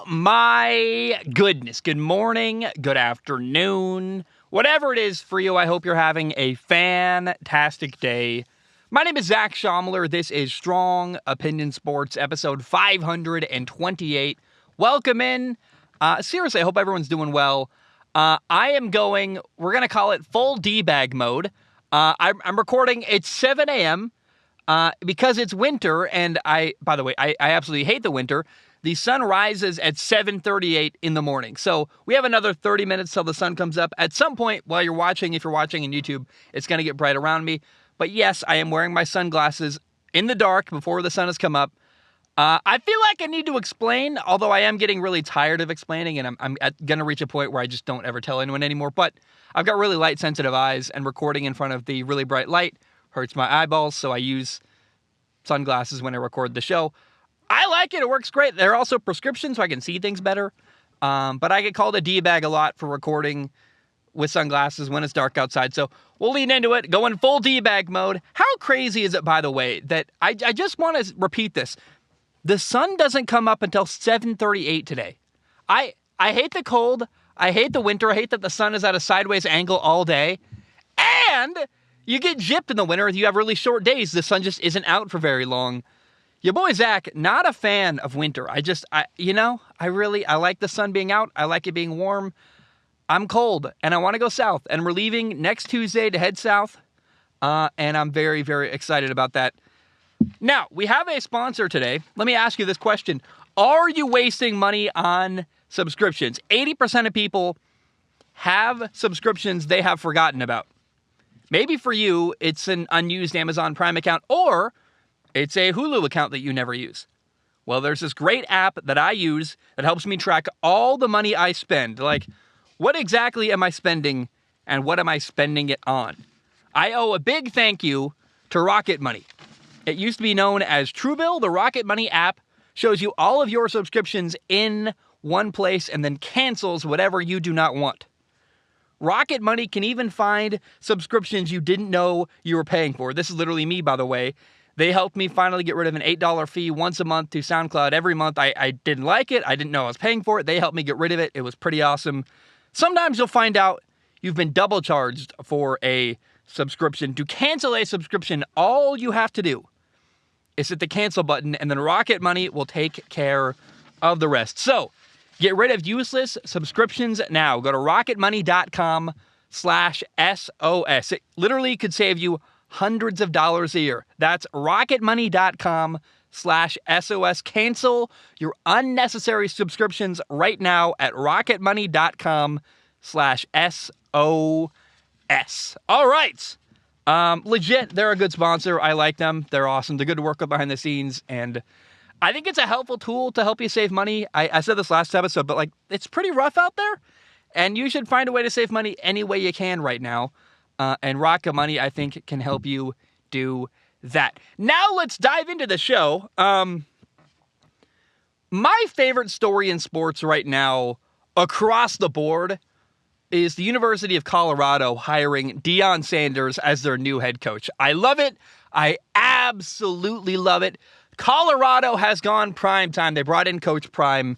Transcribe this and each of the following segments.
my goodness. Good morning, good afternoon, whatever it is for you. I hope you're having a fantastic day. My name is Zach Schomler. This is Strong Opinion Sports, episode 528. Welcome in. Seriously, I hope everyone's doing well. We're going to call it full D-bag mode. I'm recording, it's 7 a.m. Because it's winter, and by the way, I absolutely hate the winter. The sun rises at 7:38 in the morning. So we have another 30 minutes till the sun comes up. At some point while you're watching, if you're watching on YouTube, it's going to get bright around me. But yes, I am wearing my sunglasses in the dark before the sun has come up. I feel like I need to explain, although I am getting really tired of explaining, and I'm going to reach a point where I just don't ever tell anyone anymore. But I've got really light-sensitive eyes, and recording in front of the really bright light hurts my eyeballs, so I use sunglasses when I record the show. I like it. It works great. They're also prescription, so I can see things better. But I get called a D-bag a lot for recording with sunglasses when it's dark outside. So we'll lean into it, go in full D-bag mode. How crazy is it, by the way, that I just want to repeat this. The sun doesn't come up until 7:38 today. I hate the cold. I hate the winter. I hate that the sun is at a sideways angle all day. And you get gypped in the winter. You have really short days. The sun just isn't out for very long. Your boy Zach, not a fan of winter. I like the sun being out. I like it being warm. I'm cold, and I want to go south. And we're leaving next Tuesday to head south, and I'm very, very excited about that. Now, we have a sponsor today. Let me ask you this question. Are you wasting money on subscriptions? 80% of people have subscriptions they have forgotten about. Maybe for you, it's an unused Amazon Prime account, or it's a Hulu account that you never use. Well, there's this great app that I use that helps me track all the money I spend. Like, what exactly am I spending, and what am I spending it on? I owe a big thank you to Rocket Money. It used to be known as Truebill. The Rocket Money app shows you all of your subscriptions in one place and then cancels whatever you do not want. Rocket Money can even find subscriptions you didn't know you were paying for. This is literally me, by the way. They helped me finally get rid of an $8 fee once a month to SoundCloud every month. I didn't like it. I didn't know I was paying for it. They helped me get rid of it. It was pretty awesome. Sometimes you'll find out you've been double charged for a subscription. To cancel a subscription, all you have to do is hit the cancel button, and then Rocket Money will take care of the rest. So get rid of useless subscriptions now. Go to rocketmoney.com/SOS. It literally could save you hundreds of dollars a year. That's rocketmoney.com/SOS. Cancel your unnecessary subscriptions right now at rocketmoney.com/SOS. All right. Legit, they're a good sponsor. I like them. They're awesome. They're good to work with behind the scenes. And I think it's a helpful tool to help you save money. I said this last episode, but it's pretty rough out there. And you should find a way to save money any way you can right now. And Rocket Money, I think, can help you do that. Now let's dive into the show. My favorite story in sports right now, across the board, is the University of Colorado hiring Deion Sanders as their new head coach. I love it. I absolutely love it. Colorado has gone prime time. They brought in Coach Prime,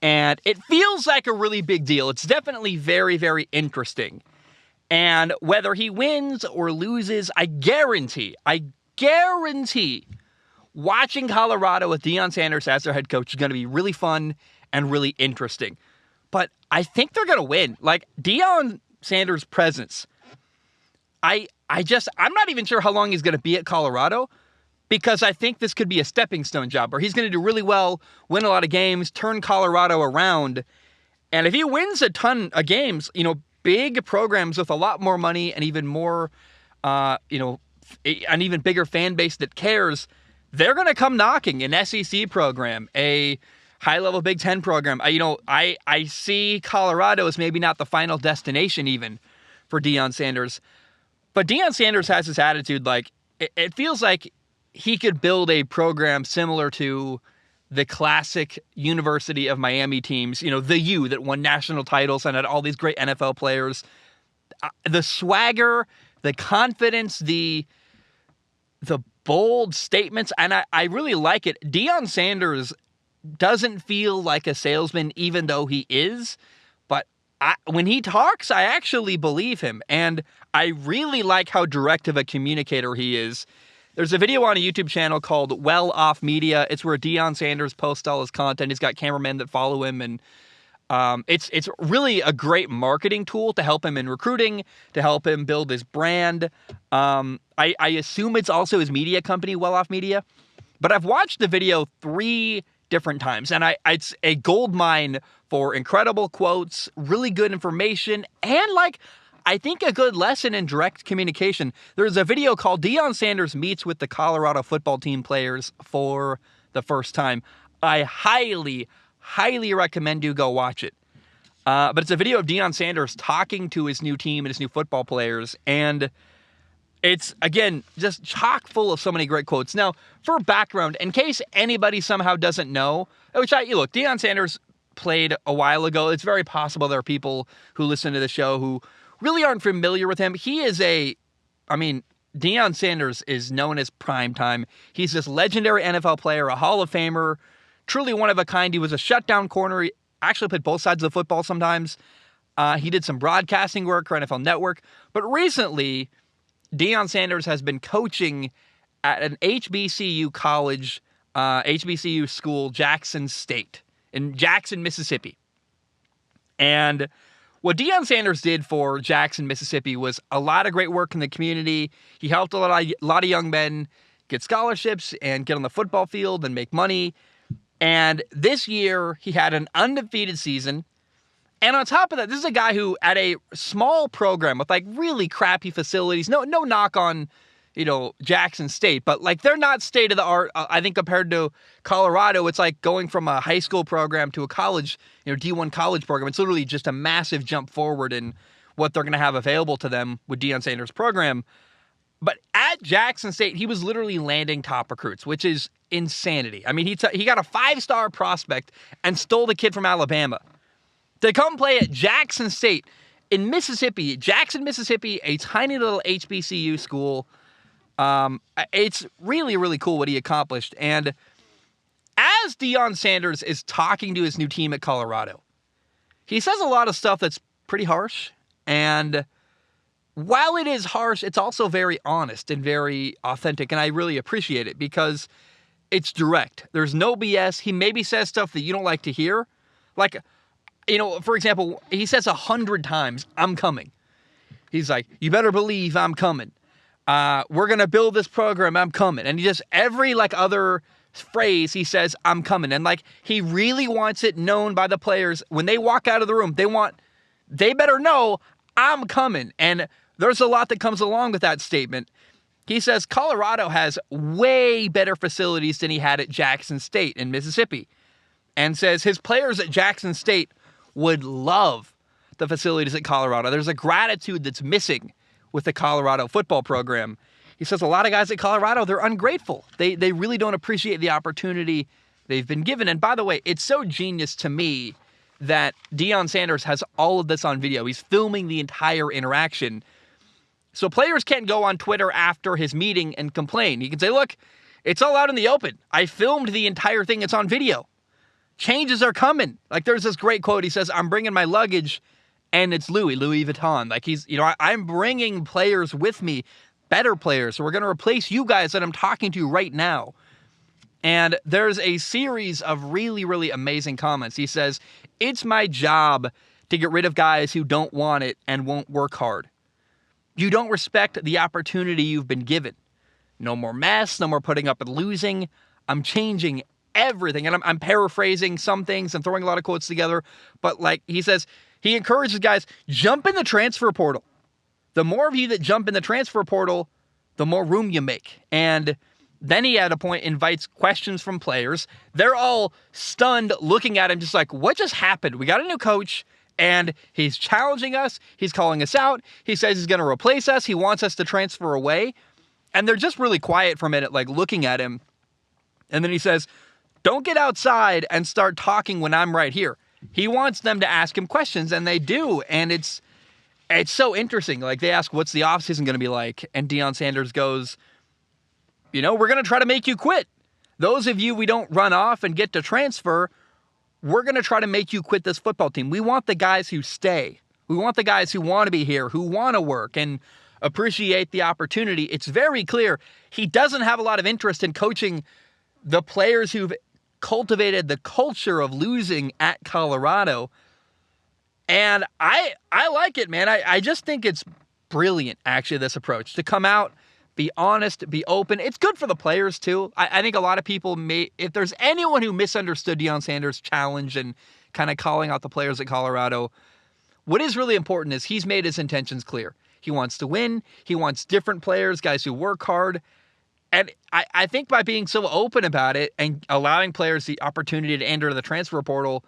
and it feels like a really big deal. It's definitely very, very interesting. And whether he wins or loses, I guarantee watching Colorado with Deion Sanders as their head coach is going to be really fun and really interesting. But I think they're going to win. Deion Sanders' presence, I'm not even sure how long he's going to be at Colorado, because I think this could be a stepping stone job where he's going to do really well, win a lot of games, turn Colorado around. And if he wins a ton of games, big programs with a lot more money and even more, an even bigger fan base that cares, they're going to come knocking. An SEC program, a high-level Big Ten program. I see Colorado as maybe not the final destination even for Deion Sanders. But Deion Sanders has this attitude, it feels like he could build a program similar to the classic University of Miami teams, the U that won national titles and had all these great NFL players. The swagger, the confidence, the bold statements, and I really like it. Deion Sanders doesn't feel like a salesman, even though he is. But when he talks, I actually believe him. And I really like how direct of a communicator he is. There's a video on a YouTube channel called Well Off Media. It's where Deion Sanders posts all his content. He's got cameramen that follow him, and it's really a great marketing tool to help him in recruiting, to help him build his brand. I assume it's also his media company, Well Off Media. But I've watched the video 3 different times, and it's a gold mine for incredible quotes, really good information, and I think a good lesson in direct communication. There's a video called Deion Sanders Meets with the Colorado Football Team Players for the First Time. I highly recommend you go watch it. But it's a video of Deion Sanders talking to his new team and his new football players, and it's, again, just chock full of so many great quotes. Now, for background, in case anybody somehow doesn't know, look, Deion Sanders played a while ago. It's very possible there are people who listen to the show who really aren't familiar with him. Deion Sanders is known as primetime. He's this legendary NFL player, a Hall of Famer, truly one of a kind. He was a shutdown corner. He actually played both sides of the football sometimes. He did some broadcasting work for NFL Network. But recently, Deion Sanders has been coaching at an HBCU college, HBCU school, Jackson State, in Jackson, Mississippi. And what Deion Sanders did for Jackson, Mississippi was a lot of great work in the community. He helped a lot of young men get scholarships and get on the football field and make money. And this year, he had an undefeated season. And on top of that, this is a guy who, at a small program with really crappy facilities, no knock on, Jackson State, but they're not state of the art. I think compared to Colorado, it's like going from a high school program to a college, D1 college program. It's literally just a massive jump forward in what they're going to have available to them with Deion Sanders' program. But at Jackson State, he was literally landing top recruits, which is insanity. I mean, he got a 5-star prospect and stole the kid from Alabama to come play at Jackson State in Mississippi, Jackson, Mississippi, a tiny little HBCU school. It's really, really cool what he accomplished. And as Deion Sanders is talking to his new team at Colorado, he says a lot of stuff that's pretty harsh. And while it is harsh, it's also very honest and very authentic. And I really appreciate it because it's direct. There's no BS. He maybe says stuff that you don't like to hear. For example, he says 100 times, "I'm coming." He's like, "You better believe I'm coming. We're going to build this program. I'm coming." And he just, every other phrase he says, "I'm coming." And he really wants it known by the players. When they walk out of the room, they better know I'm coming. And there's a lot that comes along with that statement. He says Colorado has way better facilities than he had at Jackson State in Mississippi. And says his players at Jackson State would love the facilities at Colorado. There's a gratitude that's missing with the Colorado football program. He says a lot of guys at Colorado, they're ungrateful. They really don't appreciate the opportunity they've been given. And by the way, it's so genius to me that Deion Sanders has all of this on video. He's filming the entire interaction. So players can't go on Twitter after his meeting and complain. He can say, "Look, it's all out in the open. I filmed the entire thing. It's on video. Changes are coming." There's this great quote. He says, "I'm bringing my luggage, and it's Louis Vuitton." I'm bringing players with me, better players. So we're going to replace you guys that I'm talking to right now. And there's a series of really, really amazing comments. He says, "It's my job to get rid of guys who don't want it and won't work hard. You don't respect the opportunity you've been given. No more mess, no more putting up and losing. I'm changing everything." And I'm paraphrasing some things and throwing a lot of quotes together. But he says, he encourages guys, jump in the transfer portal. The more of you that jump in the transfer portal, the more room you make. And then he at a point invites questions from players. They're all stunned looking at him just what just happened? We got a new coach and he's challenging us. He's calling us out. He says he's going to replace us. He wants us to transfer away. And they're just really quiet for a minute, looking at him. And then he says, "Don't get outside and start talking when I'm right here." He wants them to ask him questions, and they do. And it's so interesting. They ask, "What's the offseason going to be like?" And Deion Sanders goes, "We're going to try to make you quit." those of you we don't run off and get to transfer, we're going to try to make you quit this football team. We want the guys who stay. We want the guys who want to be here, who want to work and appreciate the opportunity. It's very clear he doesn't have a lot of interest in coaching the players who've cultivated the culture of losing at Colorado. And I like it, man. I just think it's brilliant, actually, this approach. To come out, be honest, be open. It's good for the players, too. I think a lot of people if there's anyone who misunderstood Deion Sanders' challenge and kind of calling out the players at Colorado, what is really important is he's made his intentions clear. He wants to win. He wants different players, guys who work hard. And I think by being so open about it and allowing players the opportunity to enter the transfer portal,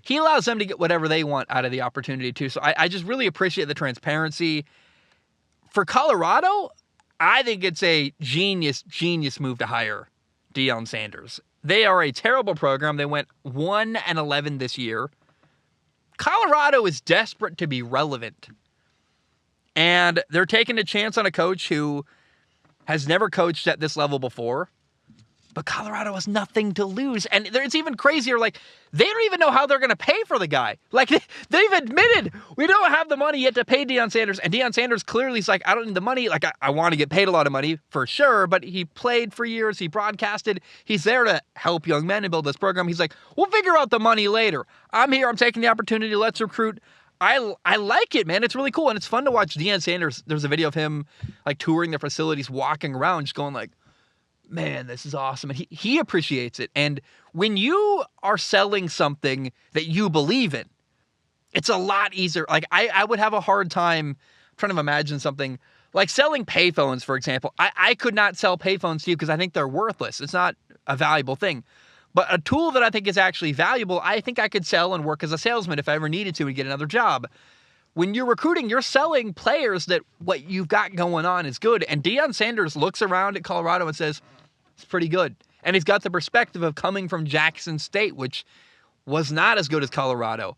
he allows them to get whatever they want out of the opportunity, too. So I just really appreciate the transparency. For Colorado, I think it's a genius move to hire Deion Sanders. They are a terrible program. They went 1-11 this year. Colorado is desperate to be relevant. And they're taking a chance on a coach who has never coached at this level before. But Colorado has nothing to lose. And it's even crazier. Like, they don't even know how they're going to pay for the guy. Like, they've admitted we don't have the money yet to pay Deion Sanders. And Deion Sanders clearly is like, I don't need the money. Like, I want to get paid a lot of money for sure. But he played for years. He broadcasted. He's there to help young men and build this program. He's like, we'll figure out the money later. I'm here. I'm taking the opportunity. Let's recruit. I like it, man. It's really cool. And it's fun to watch Deion Sanders. There's a video of him, like, touring their facilities, walking around, just going like, man, this is awesome. And he appreciates it. And when you are selling something that you believe in, it's a lot easier. Like, I would have a hard time trying to imagine something like selling payphones, for example. I could not sell payphones to you because I think they're worthless. It's not a valuable thing. But a tool that I think is actually valuable, I think I could sell and work as a salesman if I ever needed to and get another job. When you're recruiting, you're selling players that what you've got going on is good. And Deion Sanders looks around at Colorado and says, it's pretty good. And he's got the perspective of coming from Jackson State, which was not as good as Colorado.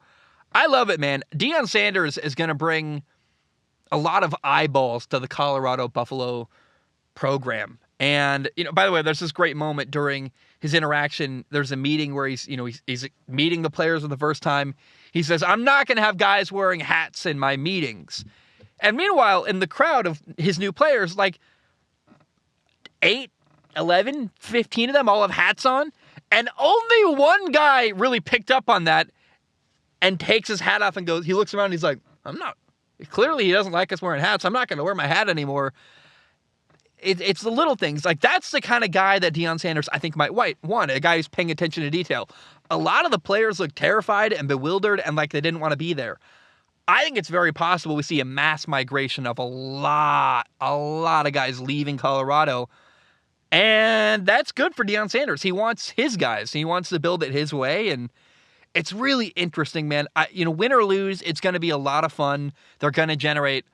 I love it, man. Deion Sanders is going to bring a lot of eyeballs to the Colorado Buffalo program. And, by the way, there's this great moment during his interaction. There's a meeting where he's meeting the players for the first time. He says, I'm not going to have guys wearing hats in my meetings. And meanwhile, in the crowd of his new players, like 8, 11, 15 of them all have hats on. And only one guy really picked up on that and takes his hat off and goes, he looks around and he's like, clearly he doesn't like us wearing hats. I'm not going to wear my hat anymore. It's the little things. Like, that's the kind of guy that Deion Sanders, I think, might want. A guy who's paying attention to detail. A lot of the players look terrified and bewildered and like they didn't want to be there. I think it's very possible we see a mass migration of a lot of guys leaving Colorado. And that's good for Deion Sanders. He wants his guys. He wants to build it his way. And it's really interesting, man. Win or lose, it's going to be a lot of fun. They're going to generate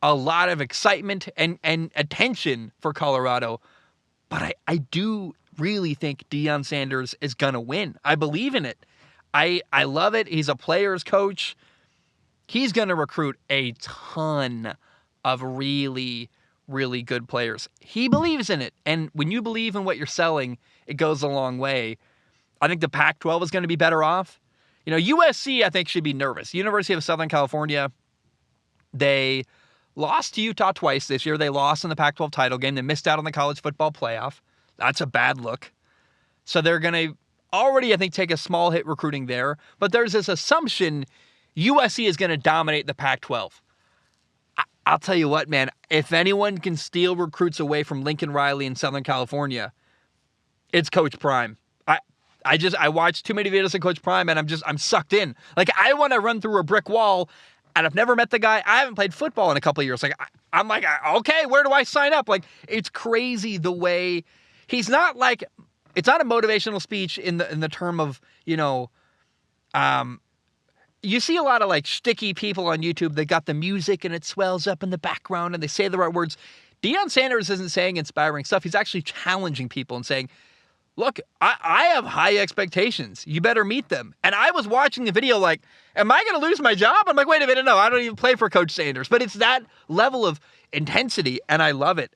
a lot of excitement and attention for Colorado. But I do really think Deion Sanders is going to win. I believe in it. I love it. He's a player's coach. He's going to recruit a ton of really, really good players. He believes in it. And when you believe in what you're selling, it goes a long way. I think the Pac-12 is going to be better off. USC, I think, should be nervous. University of Southern California, they lost to Utah twice this year. They lost in the Pac-12 title game. They missed out on the college football playoff. That's a bad look. So they're going to already, I think, take a small hit recruiting there. But there's this assumption USC is going to dominate the Pac-12. I'll tell you what, man. If anyone can steal recruits away from Lincoln Riley in Southern California, it's Coach Prime. I watched too many videos of Coach Prime, and I'm sucked in. Like, I want to run through a brick wall. And I've never met the guy. I haven't played football in a couple of years. Like, I'm like, okay, where do I sign up? Like, it's crazy the way he's not like, it's not a motivational speech in the term of, you see a lot of like sticky people on YouTube. They got the music and it swells up in the background and they say the right words. Deion Sanders isn't saying inspiring stuff. He's actually challenging people and saying, look, I have high expectations. You better meet them. And I was watching the video like, am I going to lose my job? I'm like, wait a minute, no, I don't even play for Coach Sanders. But it's that level of intensity, and I love it.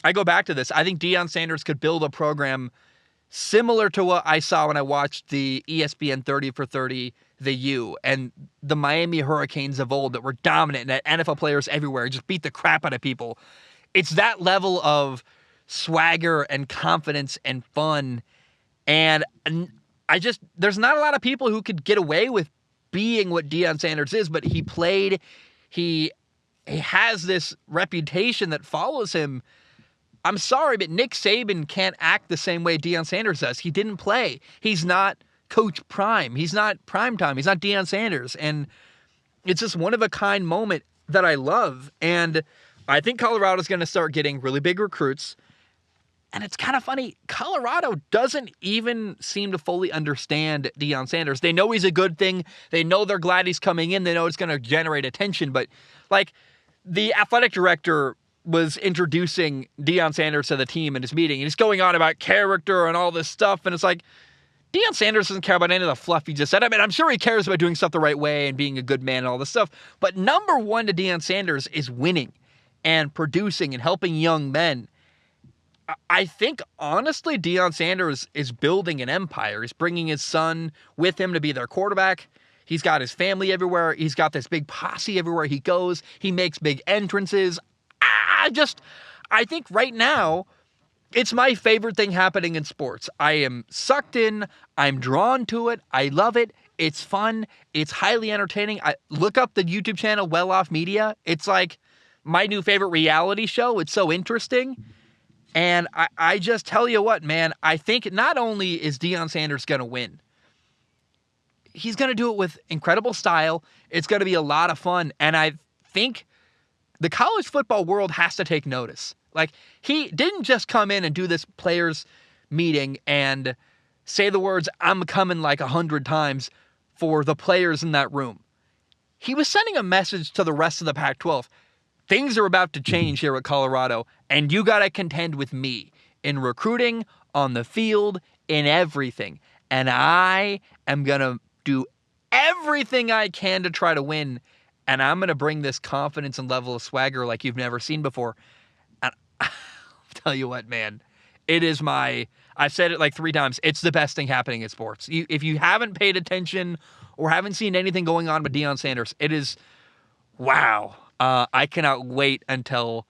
I go back to this. I think Deion Sanders could build a program similar to what I saw when I watched the ESPN 30 for 30, the U, and the Miami Hurricanes of old that were dominant and NFL players everywhere just beat the crap out of people. It's that level of swagger and confidence and fun. And there's not a lot of people who could get away with being what Deion Sanders is, but he played, he has this reputation that follows him. I'm sorry, but Nick Saban can't act the same way Deion Sanders does. He didn't play. He's not Coach Prime. He's not Prime Time. He's not Deion Sanders. And it's just one of a kind moment that I love. And I think Colorado's going to start getting really big recruits. And it's kind of funny. Colorado doesn't even seem to fully understand Deion Sanders. They know he's a good thing. They know they're glad he's coming in. They know it's going to generate attention. But like the athletic director was introducing Deion Sanders to the team in his meeting, and he's going on about character and all this stuff. And it's like, Deion Sanders doesn't care about any of the fluff he just said. I mean, I'm sure he cares about doing stuff the right way and being a good man and all this stuff. But number one to Deion Sanders is winning and producing and helping young men. I think, honestly, Deion Sanders is building an empire. He's bringing his son with him to be their quarterback. He's got his family everywhere. He's got this big posse everywhere he goes. He makes big entrances. I think right now, it's my favorite thing happening in sports. I am sucked in. I'm drawn to it. I love it. It's fun. It's highly entertaining. I look up the YouTube channel Well Off Media. It's like my new favorite reality show. It's so interesting. And I just tell you what, man, I think not only is Deion Sanders going to win, he's going to do it with incredible style. It's going to be a lot of fun. And I think the college football world has to take notice. Like, he didn't just come in and do this players meeting and say the words, "I'm coming," like 100 times for the players in that room. He was sending a message to the rest of the Pac-12. Things are about to change here at Colorado, and you got to contend with me in recruiting, on the field, in everything. And I am going to do everything I can to try to win, and I'm going to bring this confidence and level of swagger like you've never seen before. And I'll tell you what, man, I've said it like 3 times, it's the best thing happening in sports. If you haven't paid attention or haven't seen anything going on with Deion Sanders, it is, wow. I cannot wait until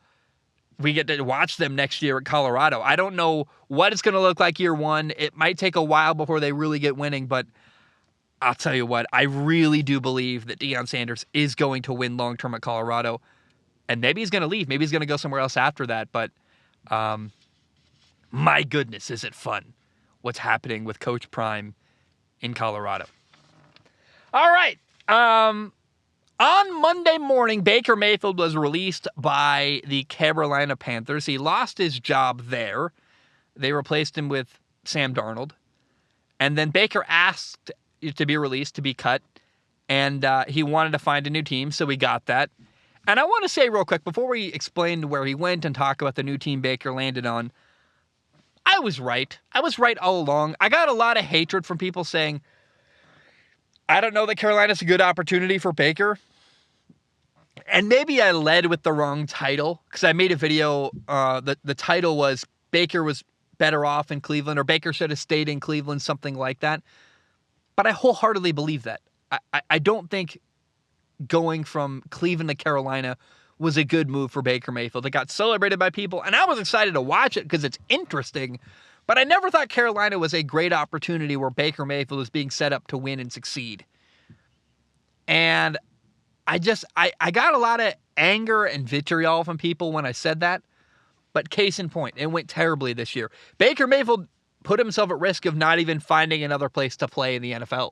we get to watch them next year at Colorado. I don't know what it's going to look like year one. It might take a while before they really get winning, but I'll tell you what, I really do believe that Deion Sanders is going to win long-term at Colorado, and maybe he's going to leave. Maybe he's going to go somewhere else after that, but my goodness, is it fun what's happening with Coach Prime in Colorado. All right. On Monday morning, Baker Mayfield was released by the Carolina Panthers. He lost his job there. They replaced him with Sam Darnold. And then Baker asked to be released, to be cut, and he wanted to find a new team, so we got that. And I want to say real quick, before we explain where he went and talk about the new team Baker landed on, I was right. I was right all along. I got a lot of hatred from people saying, I don't know that Carolina's a good opportunity for Baker. And maybe I led with the wrong title, because I made a video. The title was Baker was better off in Cleveland, or Baker should have stayed in Cleveland, something like that. But I wholeheartedly believe that. I don't think going from Cleveland to Carolina was a good move for Baker Mayfield. It got celebrated by people, and I was excited to watch it because it's interesting. But I never thought Carolina was a great opportunity where Baker Mayfield is being set up to win and succeed. And I got a lot of anger and vitriol from people when I said that. But case in point, it went terribly this year. Baker Mayfield put himself at risk of not even finding another place to play in the NFL.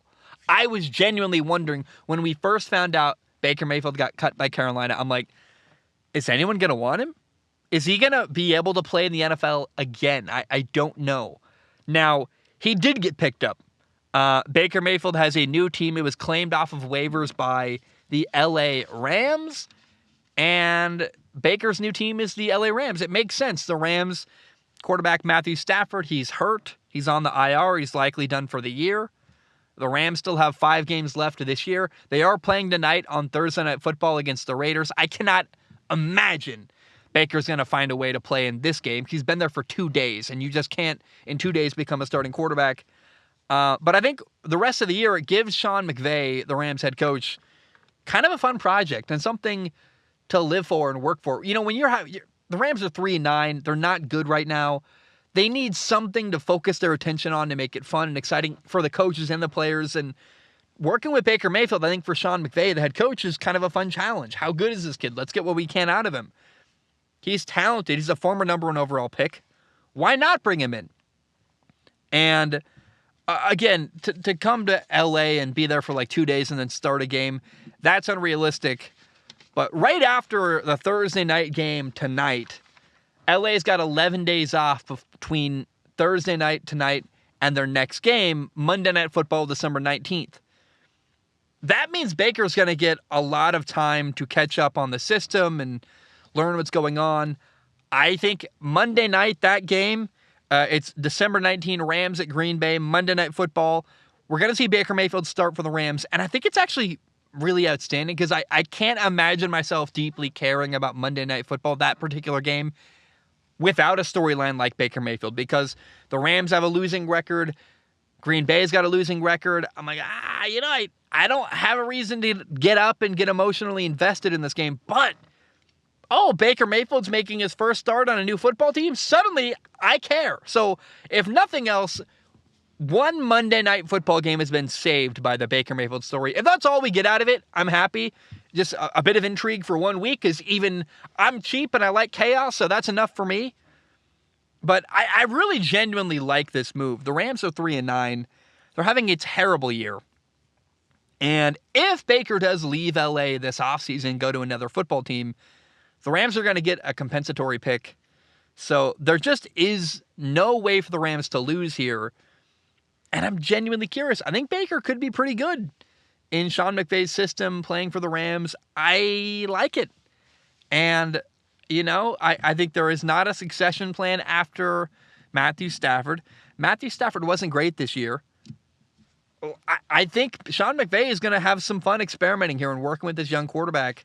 I was genuinely wondering when we first found out Baker Mayfield got cut by Carolina, I'm like, is anyone going to want him? Is he going to be able to play in the NFL again? I don't know. Now, he did get picked up. Baker Mayfield has a new team. It was claimed off of waivers by the LA Rams. And Baker's new team is the LA Rams. It makes sense. The Rams quarterback Matthew Stafford, he's hurt. He's on the IR. He's likely done for the year. The Rams still have 5 games left this year. They are playing tonight on Thursday Night Football against the Raiders. I cannot imagine Baker's going to find a way to play in this game. He's been there for 2 days, and you just can't, in 2 days, become a starting quarterback. But I think the rest of the year, it gives Sean McVay, the Rams head coach, kind of a fun project and something to live for and work for. You know, when the Rams are 3-9, they're not good right now. They need something to focus their attention on to make it fun and exciting for the coaches and the players. And working with Baker Mayfield, I think for Sean McVay, the head coach, is kind of a fun challenge. How good is this kid? Let's get what we can out of him. He's talented. He's a former number 1 overall pick. Why not bring him in? And again, to come to LA and be there for like 2 days and then start a game, that's unrealistic. But right after the Thursday night game tonight, LA's got 11 days off between Thursday night tonight and their next game, Monday Night Football, December 19th. That means Baker's going to get a lot of time to catch up on the system and learn what's going on. I think Monday night, that game, it's December 19, Rams at Green Bay, Monday Night Football. We're going to see Baker Mayfield start for the Rams, and I think it's actually really outstanding because I can't imagine myself deeply caring about Monday Night Football, that particular game, without a storyline like Baker Mayfield, because the Rams have a losing record. Green Bay's got a losing record. I'm like, I don't have a reason to get up and get emotionally invested in this game, but Baker Mayfield's making his first start on a new football team? Suddenly, I care. So, if nothing else, one Monday Night Football game has been saved by the Baker Mayfield story. If that's all we get out of it, I'm happy. Just a bit of intrigue for 1 week, because even I'm cheap and I like chaos, so that's enough for me. But I really genuinely like this move. The Rams are 3-9. They're having a terrible year. And if Baker does leave LA this offseason and go to another football team, the Rams are going to get a compensatory pick. So there just is no way for the Rams to lose here. And I'm genuinely curious. I think Baker could be pretty good in Sean McVay's system playing for the Rams. I like it. And, I think there is not a succession plan after Matthew Stafford. Matthew Stafford wasn't great this year. I think Sean McVay is going to have some fun experimenting here and working with this young quarterback.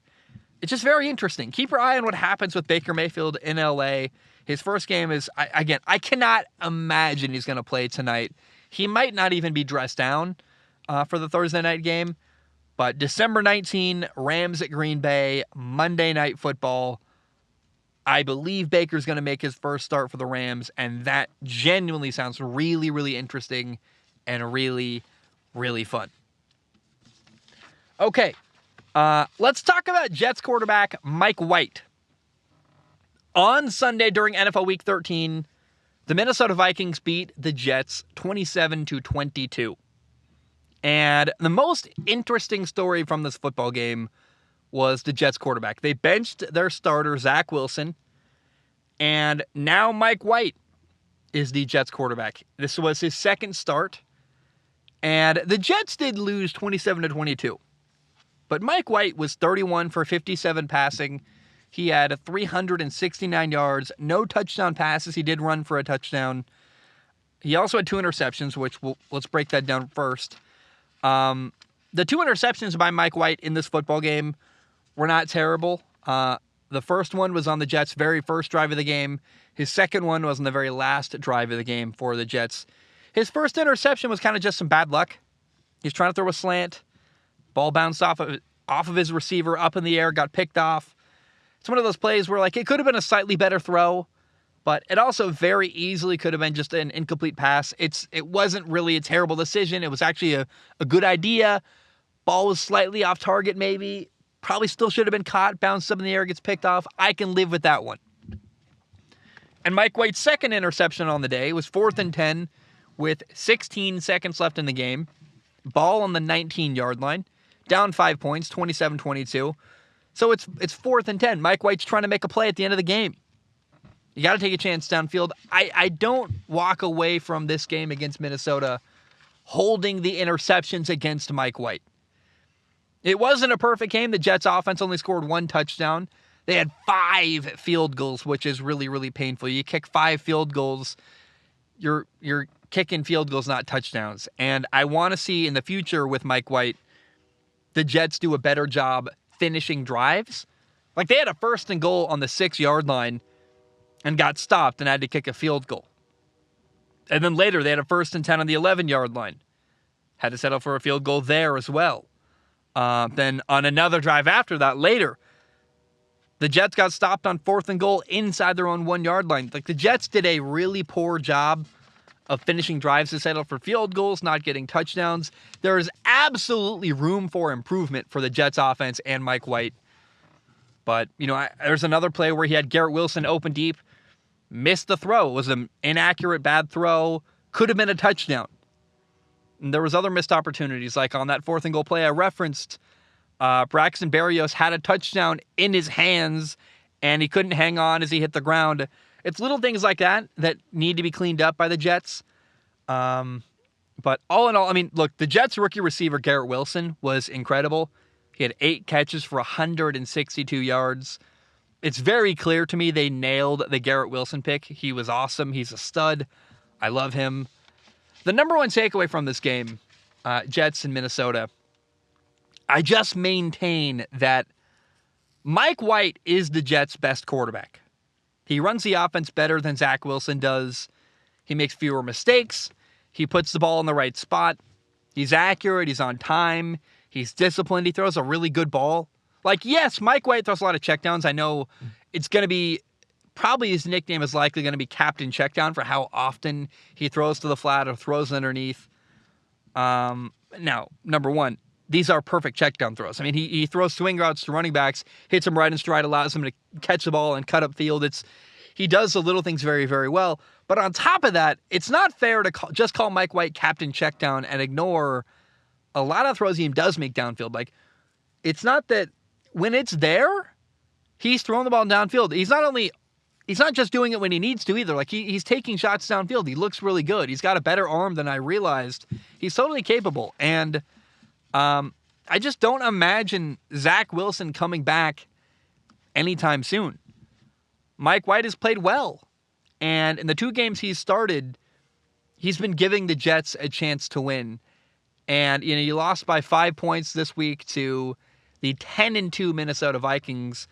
It's just very interesting. Keep your eye on what happens with Baker Mayfield in LA. His first game is, I cannot imagine he's going to play tonight. He might not even be dressed down for the Thursday night game. But December 19, Rams at Green Bay, Monday Night Football. I believe Baker's going to make his first start for the Rams, and that genuinely sounds really, really interesting and really, really fun. Okay. Let's talk about Jets quarterback Mike White. On Sunday during NFL Week 13, the Minnesota Vikings beat the Jets 27-22. And the most interesting story from this football game was the Jets quarterback. They benched their starter, Zach Wilson, and now Mike White is the Jets quarterback. This was his second start, and the Jets did lose 27-22. But Mike White was 31 for 57 passing. He had 369 yards, no touchdown passes. He did run for a touchdown. He also had 2 interceptions, which let's break that down first. The 2 interceptions by Mike White in this football game were not terrible. The first one was on the Jets' very first drive of the game. His second one was on the very last drive of the game for the Jets. His first interception was kind of just some bad luck. He's trying to throw a slant. Ball bounced off of his receiver, up in the air, got picked off. It's one of those plays where, it could have been a slightly better throw, but it also very easily could have been just an incomplete pass. It wasn't really a terrible decision. It was actually a good idea. Ball was slightly off target maybe. Probably still should have been caught, bounced up in the air, gets picked off. I can live with that one. And Mike White's second interception on the day was 4th and 10 with 16 seconds left in the game. Ball on the 19-yard line. Down 5 points, 27-22. So it's 4th and 10. Mike White's trying to make a play at the end of the game. You got to take a chance downfield. I don't walk away from this game against Minnesota holding the interceptions against Mike White. It wasn't a perfect game. The Jets offense only scored 1 touchdown. They had 5 field goals, which is really, really painful. You kick 5 field goals, you're kicking field goals, not touchdowns. And I want to see in the future with Mike White, the Jets do a better job finishing drives Like, they had a 1st and goal on the 6-yard line and got stopped and had to kick a field goal. And then later, they had a 1st and 10 on the 11-yard line. Had to settle for a field goal there as well. Then on another drive after that, later, the Jets got stopped on 4th and goal inside their own 1-yard line. Like, the Jets did a really poor job of finishing drives to settle for field goals, not getting touchdowns. There is absolutely room for improvement for the Jets offense and Mike White. But, there's another play where he had Garrett Wilson open deep, missed the throw. It was an inaccurate, bad throw. Could have been a touchdown. And there was other missed opportunities, like on that 4th and goal play I referenced. Braxton Berrios had a touchdown in his hands, and he couldn't hang on as he hit the ground. It's little things like that need to be cleaned up by the Jets. But all in all, look, the Jets' rookie receiver, Garrett Wilson, was incredible. He had 8 catches for 162 yards. It's very clear to me they nailed the Garrett Wilson pick. He was awesome. He's a stud. I love him. The number one takeaway from this game, Jets in Minnesota, I just maintain that Mike White is the Jets' best quarterback. He runs the offense better than Zach Wilson does. He makes fewer mistakes. He puts the ball in the right spot. He's accurate. He's on time. He's disciplined. He throws a really good ball. Like, yes, Mike White throws a lot of checkdowns. I know it's going to be, probably his nickname is likely going to be Captain Checkdown for how often he throws to the flat or throws underneath. Now, number one, these are perfect checkdown throws. He throws swing routes to running backs, hits them right in stride, allows them to catch the ball and cut up field. He does the little things very, very well. But on top of that, it's not fair to just call Mike White Captain Checkdown and ignore a lot of throws he does make downfield. Like, it's not that when it's there, he's throwing the ball downfield. He's not just doing it when he needs to either. Like, he's taking shots downfield. He looks really good. He's got a better arm than I realized. He's totally capable. And I just don't imagine Zach Wilson coming back anytime soon. Mike White has played well. And in the 2 games he's started, he's been giving the Jets a chance to win. And, you lost by 5 points this week to the 10-2 Minnesota Vikings.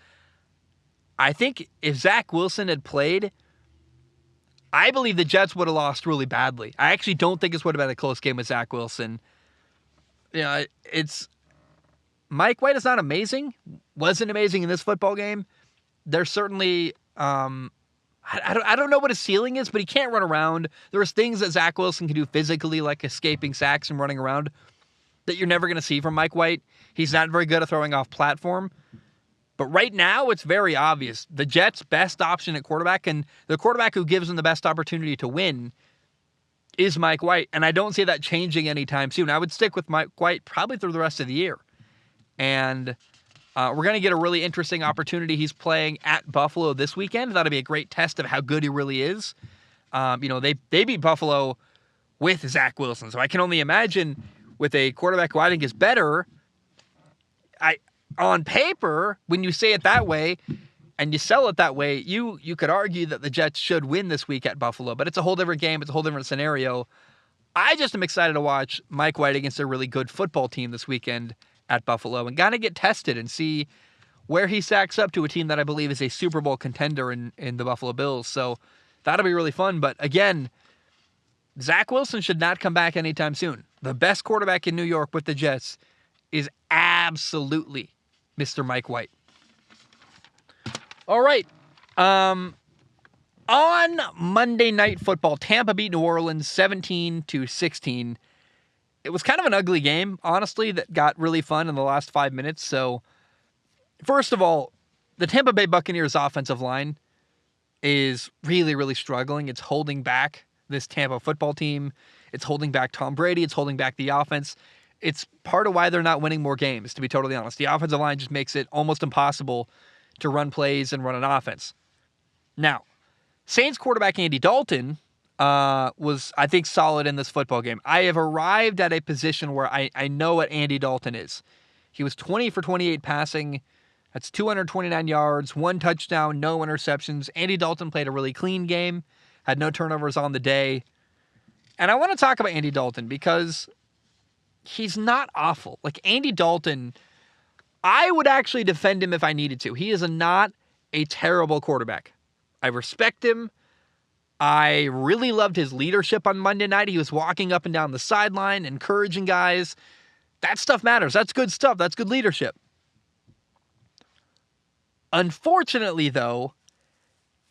I think if Zach Wilson had played, I believe the Jets would have lost really badly. I actually don't think this would have been a close game with Zach Wilson. Mike White is not amazing. Wasn't amazing in this football game. There's certainly, I don't know what his ceiling is, but he can't run around. There's things that Zach Wilson can do physically, like escaping sacks and running around, that you're never going to see from Mike White. He's not very good at throwing off platform. But right now, it's very obvious. The Jets' best option at quarterback, and the quarterback who gives them the best opportunity to win, is Mike White. And I don't see that changing anytime soon. I would stick with Mike White probably through the rest of the year. And we're going to get a really interesting opportunity. He's playing at Buffalo this weekend. That'll be a great test of how good he really is. They beat Buffalo with Zach Wilson. So I can only imagine with a quarterback who I think is better, on paper, when you say it that way and you sell it that way, you could argue that the Jets should win this week at Buffalo. But it's a whole different game. It's a whole different scenario. I just am excited to watch Mike White against a really good football team this weekend at Buffalo and kind of get tested and see where he stacks up to a team that I believe is a Super Bowl contender in the Buffalo Bills. So that'll be really fun. But again, Zach Wilson should not come back anytime soon. The best quarterback in New York with the Jets is absolutely Mr. Mike White. All right. On Monday Night Football, Tampa beat New Orleans 17-16. It was kind of an ugly game, honestly, that got really fun in the last 5 minutes. So, first of all, the Tampa Bay Buccaneers offensive line is really, really struggling. It's holding back this Tampa football team. It's holding back Tom Brady. It's holding back the offense. It's part of why they're not winning more games, to be totally honest. The offensive line just makes it almost impossible to run plays and run an offense. Now, Saints quarterback Andy Dalton was, I think, solid in this football game. I have arrived at a position where I know what Andy Dalton is. He was 20 for 28 passing. That's 229 yards, 1 touchdown, no interceptions. Andy Dalton played a really clean game, had no turnovers on the day. And I want to talk about Andy Dalton because he's not awful. Like, Andy Dalton, I would actually defend him if I needed to. He is not a terrible quarterback. I respect him. I really loved his leadership on Monday night. He was walking up and down the sideline, encouraging guys. That stuff matters. That's good stuff. That's good leadership. Unfortunately, though,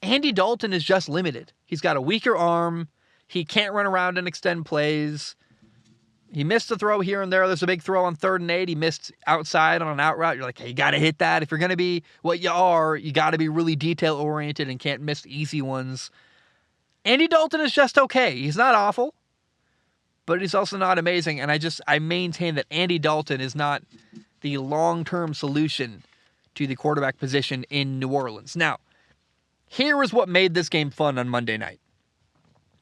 Andy Dalton is just limited. He's got a weaker arm. He can't run around and extend plays. He missed a throw here and there. There's a big throw on 3rd and 8. He missed outside on an out route. You're like, hey, you got to hit that. If you're going to be what you are, you got to be really detail-oriented and can't miss easy ones. Andy Dalton is just okay. He's not awful, but he's also not amazing. And I maintain that Andy Dalton is not the long-term solution to the quarterback position in New Orleans. Now, here is what made this game fun on Monday night.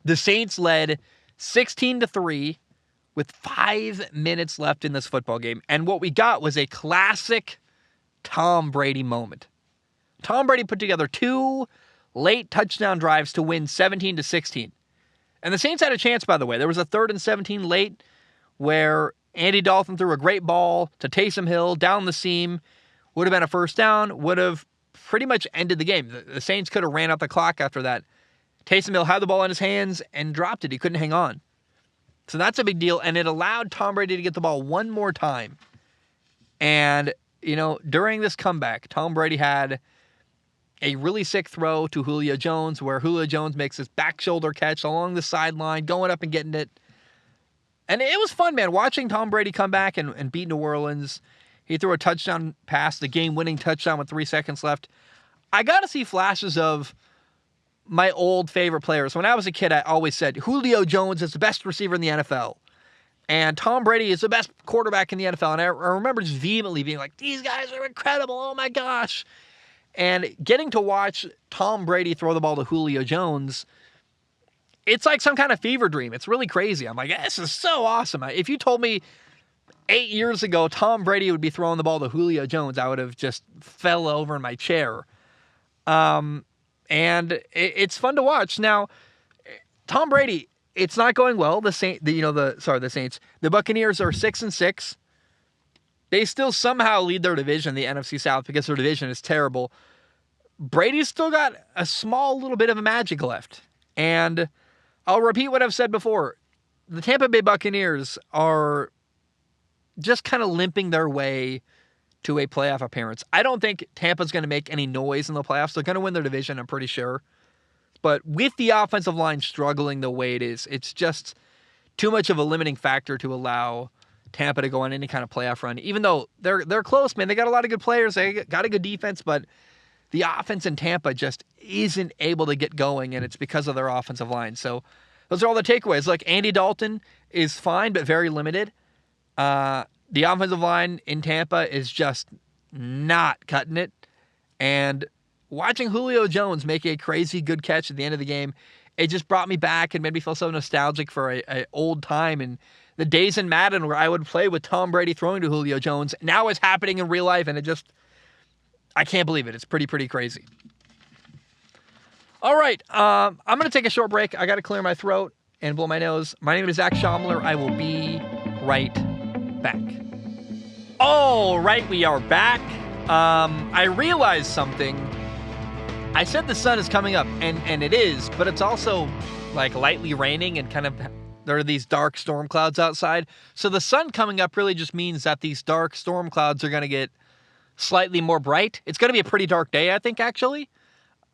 The Saints led 16-3 with 5 minutes left in this football game. And what we got was a classic Tom Brady moment. Tom Brady put together 2 late touchdown drives to win 17-16. And the Saints had a chance, by the way. There was a 3rd and 17 late where Andy Dalton threw a great ball to Taysom Hill down the seam. Would have been a first down. Would have pretty much ended the game. The Saints could have ran out the clock after that. Taysom Hill had the ball in his hands and dropped it. He couldn't hang on. So that's a big deal, and it allowed Tom Brady to get the ball one more time. And, during this comeback, Tom Brady had a really sick throw to Julio Jones where Julio Jones makes this back shoulder catch along the sideline, going up and getting it. And it was fun, man, watching Tom Brady come back and beat New Orleans. He threw a touchdown pass, the game-winning touchdown with 3 seconds left. I got to see flashes of my old favorite players. When I was a kid, I always said Julio Jones is the best receiver in the NFL. And Tom Brady is the best quarterback in the NFL. And I remember just vehemently being like, these guys are incredible. Oh, my gosh. And getting to watch Tom Brady throw the ball to Julio Jones, it's like some kind of fever dream. It's really crazy. I'm like, this is so awesome. If you told me 8 years ago Tom Brady would be throwing the ball to Julio Jones, I would have just fell over in my chair. And it's fun to watch. Now, Tom Brady, it's not going well. The Saints. The Buccaneers are 6-6. They still somehow lead their division, the NFC South, because their division is terrible. Brady's still got a small little bit of a magic left. And I'll repeat what I've said before. The Tampa Bay Buccaneers are just kind of limping their way to a playoff appearance. I don't think Tampa's going to make any noise in the playoffs. They're going to win their division, I'm pretty sure. But with the offensive line struggling the way it is, it's just too much of a limiting factor to allow Tampa to go on any kind of playoff run. Even though they're close, man. They got a lot of good players. They got a good defense, but the offense in Tampa just isn't able to get going, and it's because of their offensive line. So those are all the takeaways. Look, Andy Dalton is fine, but very limited. The offensive line in Tampa is just not cutting it. And watching Julio Jones make a crazy good catch at the end of the game, it just brought me back and made me feel so nostalgic for a old time. And the days in Madden where I would play with Tom Brady throwing to Julio Jones, now it's happening in real life, and I can't believe it. It's pretty crazy. All right, I'm going to take a short break. I got to clear my throat and blow my nose. My name is Zach Schaumler. I will be right back. All right, we are back. I realized something. I said the sun is coming up, and it is, but it's also like lightly raining and kind of there are these dark storm clouds outside. So the sun coming up really just means that these dark storm clouds are going to get slightly more bright. It's going to be a pretty dark day, I think, actually.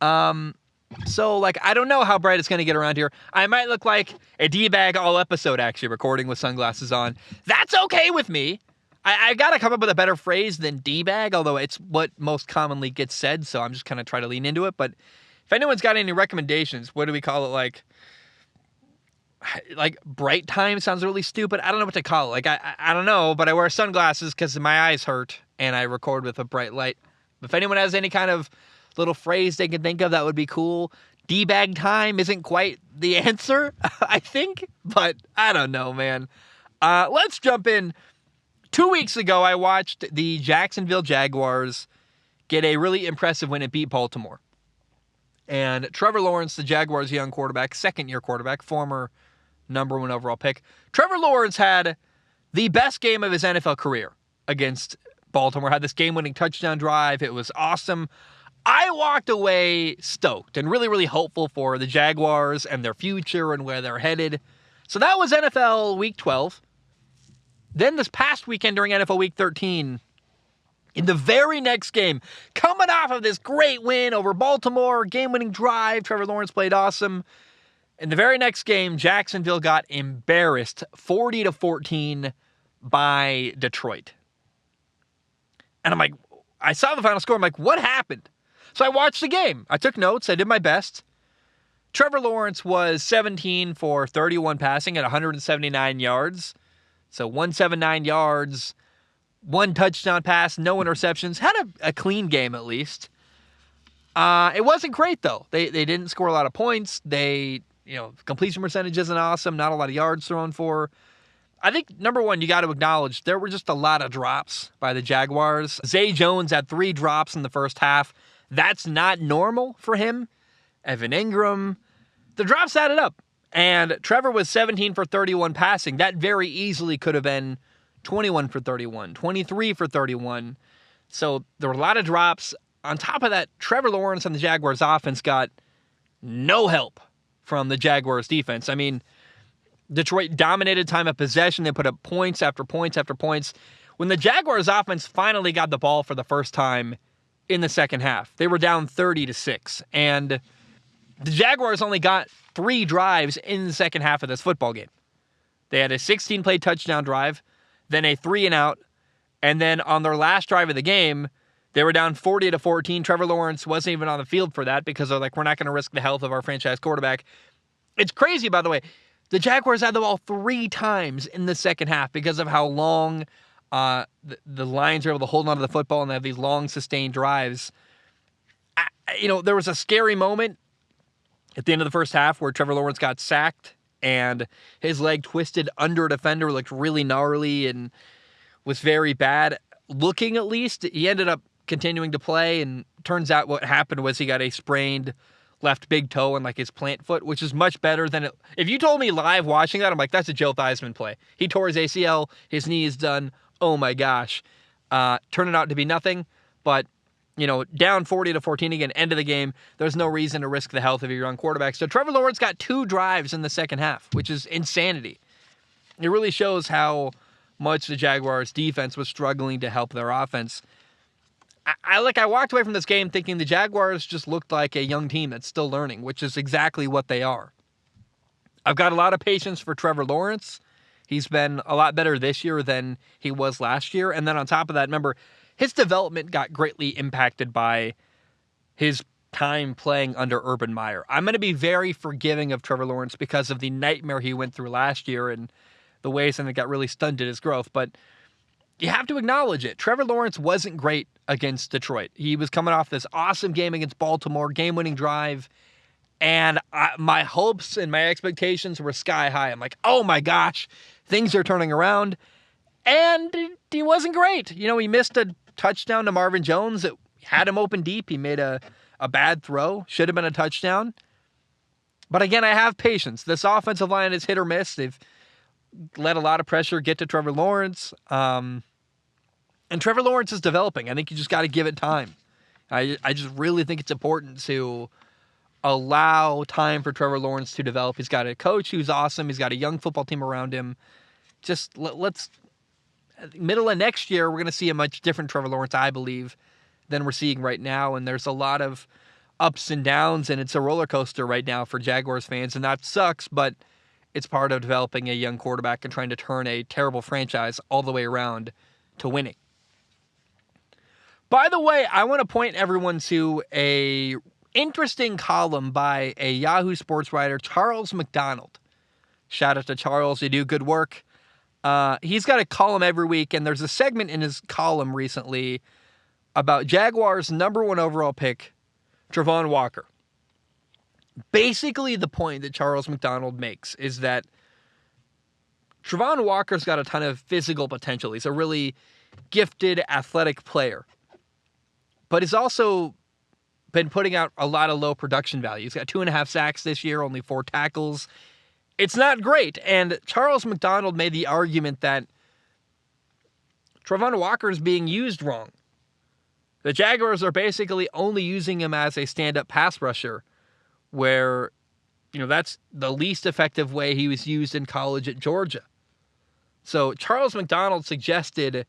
So, I don't know how bright it's going to get around here. I might look like a D-bag all episode, actually, recording with sunglasses on. That's okay with me. I got to come up with a better phrase than D-bag, although it's what most commonly gets said, so I'm just kind of trying to lean into it. But if anyone's got any recommendations, what do we call it? Like bright time sounds really stupid. I don't know what to call it. I don't know, but I wear sunglasses because my eyes hurt, and I record with a bright light. If anyone has any kind of little phrase they can think of, that would be cool. D-bag time isn't quite the answer, I think, but I don't know, man. Let's jump in. 2 weeks ago, I watched the Jacksonville Jaguars get a really impressive win and beat Baltimore. And Trevor Lawrence, the Jaguars' young quarterback, second-year quarterback, former number 1 overall pick. Trevor Lawrence had the best game of his NFL career against Baltimore had this game-winning touchdown drive. It was awesome. I walked away stoked and really, really hopeful for the Jaguars and their future and where they're headed. So that was NFL Week 12. Then this past weekend during NFL Week 13, in the very next game, coming off of this great win over Baltimore, game-winning drive, Trevor Lawrence played awesome. In the very next game, Jacksonville got embarrassed 40-14 by Detroit. And I'm like, I saw the final score. I'm like, what happened? So I watched the game. I took notes. I did my best. Trevor Lawrence was 17 for 31 passing at 179 yards. So 179 yards, 1 touchdown pass, no interceptions. Had a clean game at least. It wasn't great though. They didn't score a lot of points. Completion percentage isn't awesome. Not a lot of yards thrown for. I think, number one, you got to acknowledge there were just a lot of drops by the Jaguars. Zay Jones had 3 drops in the first half. That's not normal for him. Evan Ingram. The drops added up. And Trevor was 17 for 31 passing. That very easily could have been 21 for 31, 23 for 31. So there were a lot of drops. On top of that, Trevor Lawrence and the Jaguars offense got no help from the Jaguars defense. I mean, Detroit dominated time of possession. They put up points after points after points. When the Jaguars offense finally got the ball for the first time in the second half, they were down 30-6. And the Jaguars only got 3 drives in the second half of this football game. They had a 16-play touchdown drive, then a 3-and-out, and then on their last drive of the game, they were down 40-14. Trevor Lawrence wasn't even on the field for that because they're like, we're not going to risk the health of our franchise quarterback. It's crazy, by the way. The Jaguars had the ball 3 times in the second half because of how long the Lions are able to hold on to the football and they have these long, sustained drives. There was a scary moment at the end of the first half where Trevor Lawrence got sacked and his leg twisted under a defender, looked really gnarly and was very bad looking, at least. He ended up continuing to play, and turns out what happened was he got a sprained left big toe and his plant foot, which is much better than it. If you told me live watching that, I'm like, that's a Joe Theismann play. He tore his ACL, his knee is done. Oh my gosh. Turning out to be nothing, but down 40-14 again, end of the game. There's no reason to risk the health of your young quarterback. So Trevor Lawrence got 2 drives in the second half, which is insanity. It really shows how much the Jaguars defense was struggling to help their offense. I walked away from this game thinking the Jaguars just looked like a young team that's still learning, which is exactly what they are. I've got a lot of patience for Trevor Lawrence. He's been a lot better this year than he was last year. And then on top of that, remember, his development got greatly impacted by his time playing under Urban Meyer. I'm going to be very forgiving of Trevor Lawrence because of the nightmare he went through last year and the ways that it got really stunted his growth. But you have to acknowledge it. Trevor Lawrence wasn't great against Detroit. He was coming off this awesome game against Baltimore, game-winning drive, and my hopes and my expectations were sky high. I'm like, oh my gosh, things are turning around. And he wasn't great. He missed a touchdown to Marvin Jones. It had him open deep. He made a bad throw. Should have been a touchdown. But again, I have patience. This offensive line is hit or miss. They've let a lot of pressure get to Trevor Lawrence. And Trevor Lawrence is developing. I think you just got to give it time. I just really think it's important to allow time for Trevor Lawrence to develop. He's got a coach who's awesome. He's got a young football team around him. Just let's middle of next year, we're going to see a much different Trevor Lawrence, I believe, than we're seeing right now. And there's a lot of ups and downs, and it's a roller coaster right now for Jaguars fans. And that sucks, but it's part of developing a young quarterback and trying to turn a terrible franchise all the way around to winning. By the way, I want to point everyone to a interesting column by a Yahoo Sports writer, Charles McDonald. Shout out to Charles. You do good work. He's got a column every week, and there's a segment in his column recently about Jaguars' number 1 overall pick, Travon Walker. Basically, the point that Charles McDonald makes is that Travon Walker's got a ton of physical potential. He's a really gifted, athletic player. But he's also been putting out a lot of low production value. He's got 2.5 sacks this year, only 4 tackles. It's not great. And Charles McDonald made the argument that Travon Walker is being used wrong. The Jaguars are basically only using him as a stand-up pass rusher, where, that's the least effective way he was used in college at Georgia. So Charles McDonald suggested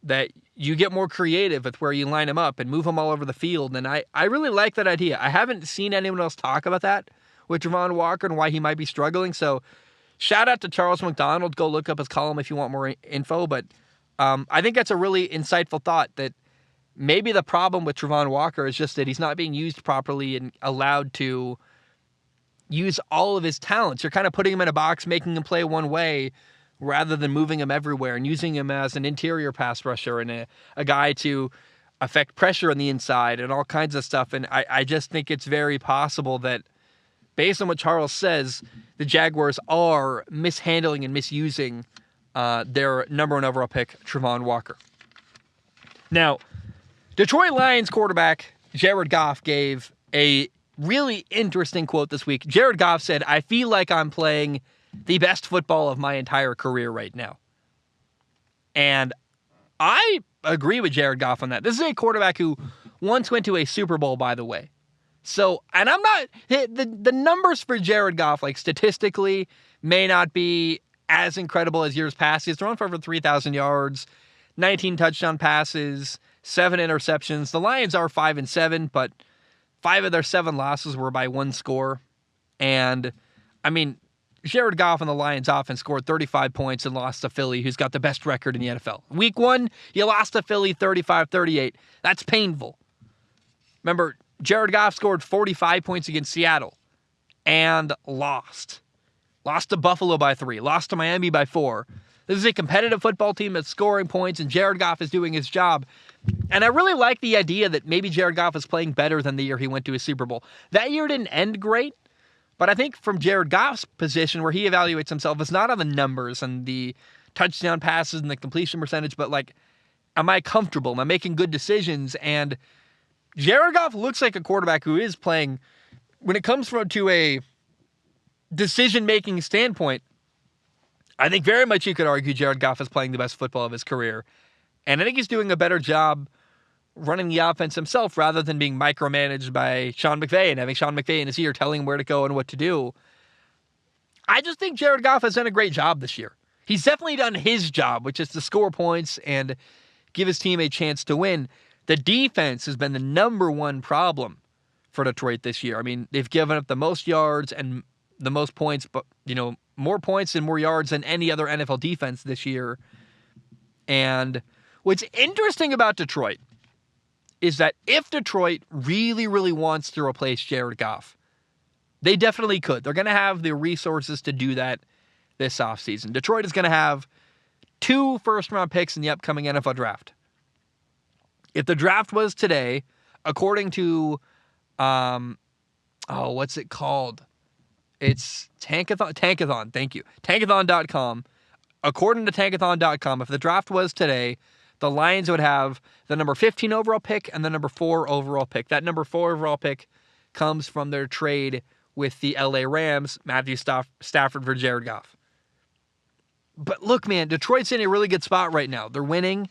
that you get more creative with where you line him up and move him all over the field, and I really like that idea. I haven't seen anyone else talk about that with Travon Walker and why he might be struggling, so shout out to Charles McDonald. Go look up his column if you want more info, but I think that's a really insightful thought, that maybe the problem with Travon Walker is just that he's not being used properly and allowed to use all of his talents. You're kind of putting him in a box, making him play one way, rather than moving him everywhere and using him as an interior pass rusher and a guy to affect pressure on the inside and all kinds of stuff. And I just think it's very possible that, based on what Charles says, the Jaguars are mishandling and misusing their number 1 overall pick, Travon Walker. Now, Detroit Lions quarterback Jared Goff gave a really interesting quote this week. Jared Goff said, "I feel like I'm playing the best football of my entire career right now." And I agree with Jared Goff on that. This is a quarterback who once went to a Super Bowl, by the way. So, and I'm not, the numbers for Jared Goff, like statistically, may not be as incredible as years past. He's thrown for over 3,000 yards, 19 touchdown passes, 7 interceptions. The Lions are 5-7, but 5 of their 7 losses were by 1 score. And, I mean, Jared Goff and the Lions offense scored 35 points and lost to Philly, who's got the best record in the NFL. Week 1, you lost to Philly 35-38. That's painful. Remember, Jared Goff scored 45 points against Seattle and lost. Lost to Buffalo by 3. Lost to Miami by 4. This is a competitive football team that's scoring points, and Jared Goff is doing his job. And I really like the idea that maybe Jared Goff is playing better than the year he went to a Super Bowl. That year didn't end great, but I think from Jared Goff's position, where he evaluates himself, it's not on the numbers and the touchdown passes and the completion percentage, but like, am I comfortable? Am I making good decisions? And Jared Goff looks like a quarterback who is playing, when it comes to a decision-making standpoint, I think very much you could argue Jared Goff is playing the best football of his career. And I think he's doing a better job running the offense himself rather than being micromanaged by Sean McVay and having Sean McVay in his ear telling him where to go and what to do. I just think Jared Goff has done a great job this year. He's definitely done his job, which is to score points and give his team a chance to win. The defense has been the number 1 problem for Detroit this year. I mean, they've given up the most yards and the most points, but, more points and more yards than any other NFL defense this year. And what's interesting about Detroit is that if Detroit really, really wants to replace Jared Goff, they definitely could. They're going to have the resources to do that this offseason. Detroit is going to have 2 first-round picks in the upcoming NFL draft. If the draft was today, according to, what's it called? It's Tankathon, thank you. Tankathon.com. According to Tankathon.com, if the draft was today, the Lions would have the number 15 overall pick and the number 4 overall pick. That number 4 overall pick comes from their trade with the LA Rams, Matthew Stafford for Jared Goff. But look, man, Detroit's in a really good spot right now. They're winning,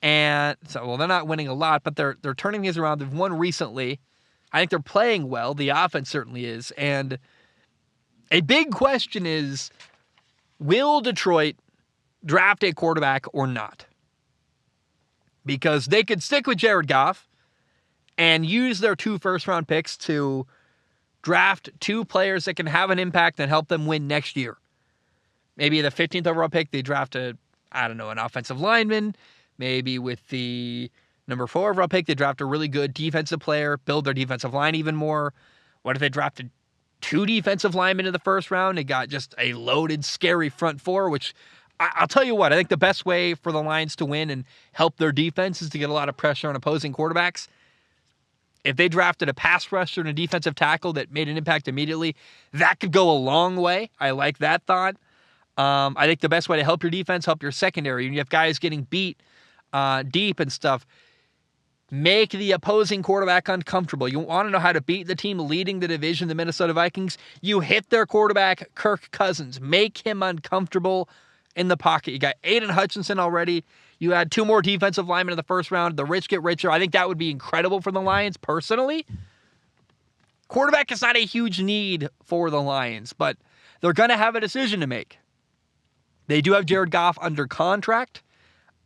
and so, they're not winning a lot, but they're turning these around. They've won recently. I think they're playing well. The offense certainly is. And a big question is, will Detroit draft a quarterback or not? Because they could stick with Jared Goff and use their 2 first-round picks to draft 2 players that can have an impact and help them win next year. Maybe the 15th overall pick, they draft an offensive lineman. Maybe with the number 4 overall pick, they draft a really good defensive player, build their defensive line even more. What if they drafted 2 defensive linemen in the first round? They got just a loaded, scary front 4, which I'll tell you what, I think the best way for the Lions to win and help their defense is to get a lot of pressure on opposing quarterbacks. If they drafted a pass rusher and a defensive tackle that made an impact immediately, that could go a long way. I like that thought. I think the best way to help your defense, help your secondary, when you have guys getting beat deep and stuff, make the opposing quarterback uncomfortable. You want to know how to beat the team leading the division, the Minnesota Vikings? You hit their quarterback, Kirk Cousins. Make him uncomfortable in the pocket. You got Aiden Hutchinson already. You add 2 more defensive linemen in the first round. The rich get richer. I think that would be incredible for the Lions, personally. Quarterback is not a huge need for the Lions, but they're going to have a decision to make. They do have Jared Goff under contract.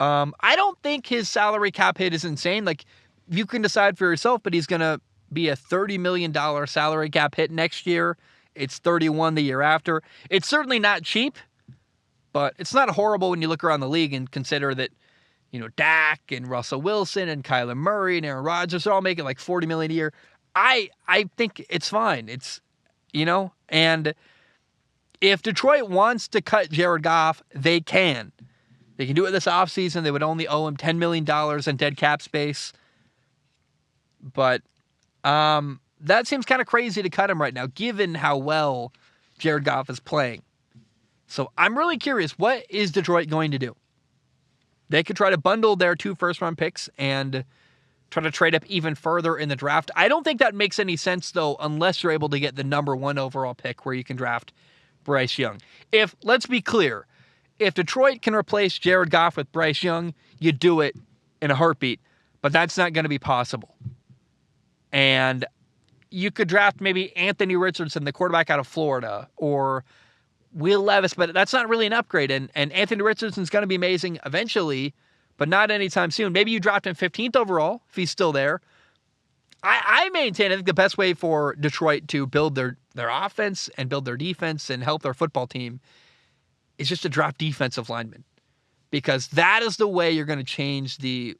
I don't think his salary cap hit is insane. Like, you can decide for yourself, but he's going to be a $30 million salary cap hit next year. It's 31 the year after. It's certainly not cheap, but it's not horrible when you look around the league and consider that, Dak and Russell Wilson and Kyler Murray and Aaron Rodgers are all making like $40 million a year. I think it's fine. It's, and if Detroit wants to cut Jared Goff, they can. They can do it this offseason. They would only owe him $10 million in dead cap space. But that seems kind of crazy to cut him right now, given how well Jared Goff is playing. So I'm really curious, what is Detroit going to do? They could try to bundle their 2 first-round picks and try to trade up even further in the draft. I don't think that makes any sense, though, unless you're able to get the number 1 overall pick where you can draft Bryce Young. Let's be clear, if Detroit can replace Jared Goff with Bryce Young, you do it in a heartbeat, but that's not going to be possible. And you could draft maybe Anthony Richardson, the quarterback out of Florida, or Will Levis, but that's not really an upgrade. And Anthony Richardson's going to be amazing eventually, but not anytime soon. Maybe you draft him 15th overall if he's still there. I maintain, I think the best way for Detroit to build their offense and build their defense and help their football team is just to draft defensive linemen, because that is the way you're going to change the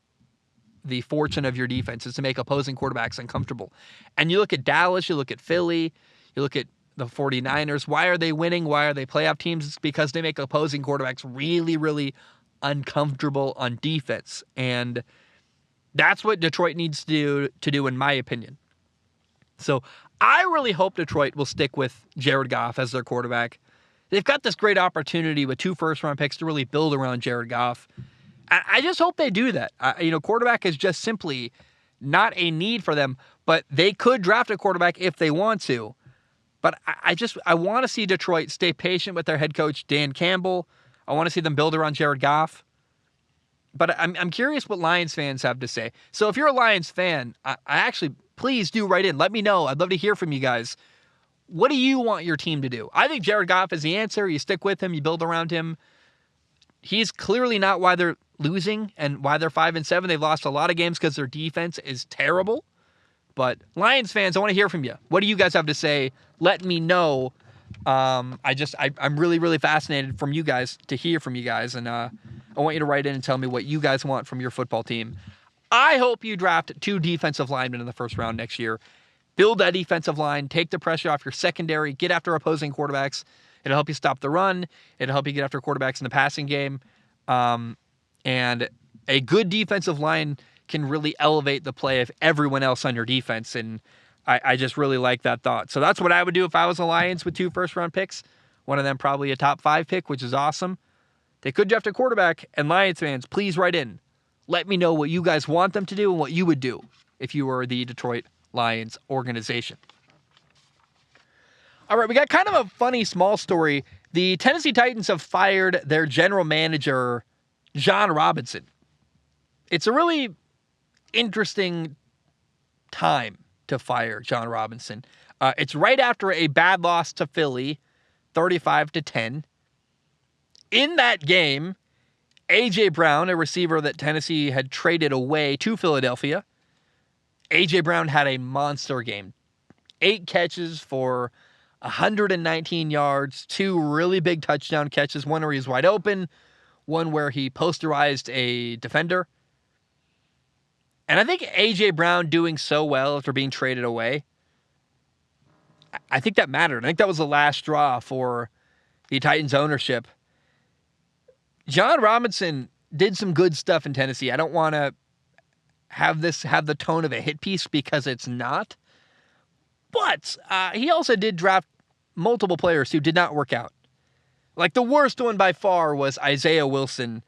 fortune of your defense, is to make opposing quarterbacks uncomfortable. And you look at Dallas, you look at Philly, you look at the 49ers. Why are they winning? Why are they playoff teams? It's because they make opposing quarterbacks really, really uncomfortable on defense. And that's what Detroit needs to do, in my opinion. So I really hope Detroit will stick with Jared Goff as their quarterback. They've got this great opportunity with 2 first-round picks to really build around Jared Goff. I just hope they do that. Quarterback is just simply not a need for them, but they could draft a quarterback if they want to. But I want to see Detroit stay patient with their head coach, Dan Campbell. I want to see them build around Jared Goff. But I'm curious what Lions fans have to say. So if you're a Lions fan, I actually, please do write in. Let me know. I'd love to hear from you guys. What do you want your team to do? I think Jared Goff is the answer. You stick with him. You build around him. He's clearly not why they're losing and why they're 5-7. They've lost a lot of games because their defense is terrible. But Lions fans, I want to hear from you. What do you guys have to say? Let me know. I'm really, really fascinated to hear from you guys. And I want you to write in and tell me what you guys want from your football team. I hope you draft 2 defensive linemen in the first round next year. Build that defensive line. Take the pressure off your secondary. Get after opposing quarterbacks. It'll help you stop the run. It'll help you get after quarterbacks in the passing game. And a good defensive line can really elevate the play of everyone else on your defense. And I just really like that thought. So that's what I would do if I was the Lions with 2 first-round picks. One of them probably a top 5 pick, which is awesome. They could draft a quarterback. And Lions fans, please write in. Let me know what you guys want them to do and what you would do if you were the Detroit Lions organization. All right, we got kind of a funny small story. The Tennessee Titans have fired their general manager, John Robinson. It's a really interesting time to fire John Robinson. It's right after a bad loss to Philly, 35-10. In that game, A.J. Brown, a receiver that Tennessee had traded away to Philadelphia, A.J. Brown had a monster game. 8 catches for 119 yards, 2 really big touchdown catches, one where he was wide open, one where he posterized a defender. And I think A.J. Brown doing so well after being traded away, I think that mattered. I think that was the last straw for the Titans ownership. John Robinson did some good stuff in Tennessee. I don't want to have the tone of a hit piece because it's not. But he also did draft multiple players who did not work out. Like the worst one by far was Isaiah Wilson,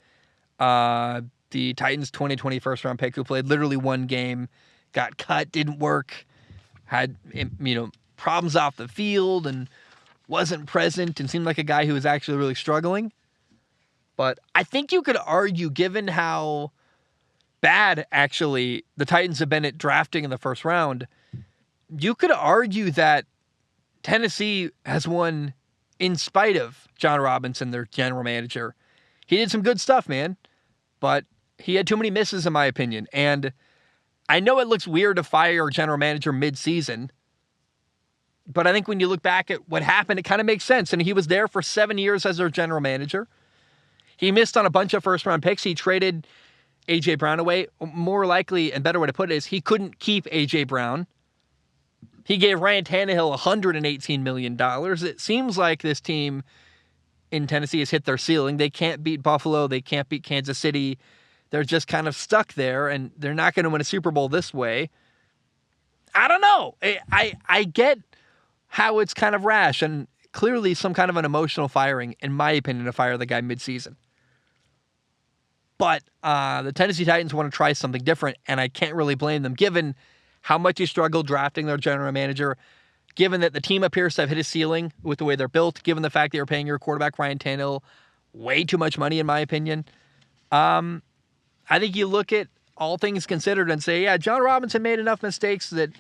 the Titans 2020 first-round pick who played literally 1 game, got cut, didn't work, had problems off the field and wasn't present and seemed like a guy who was actually really struggling. But I think you could argue, given how bad, actually, the Titans have been at drafting in the first round, you could argue that Tennessee has won in spite of John Robinson, their general manager. He did some good stuff, man, but he had too many misses, in my opinion. And I know it looks weird to fire a general manager mid-season, but I think when you look back at what happened, it kind of makes sense. And he was there for 7 years as their general manager. He missed on a bunch of first-round picks. He traded A.J. Brown away. More likely, and better way to put it is, he couldn't keep A.J. Brown. He gave Ryan Tannehill $118 million. It seems like this team in Tennessee has hit their ceiling. They can't beat Buffalo. They can't beat Kansas City. They're just kind of stuck there, and they're not going to win a Super Bowl this way. I don't know. I get how it's kind of rash, and clearly some kind of an emotional firing, in my opinion, to fire the guy midseason. But the Tennessee Titans want to try something different, and I can't really blame them, given how much he struggled drafting their general manager, given that the team appears to have hit a ceiling with the way they're built, given the fact they were paying your quarterback, Ryan Tannehill, way too much money, in my opinion. I think you look at all things considered and say, yeah, John Robinson made enough mistakes that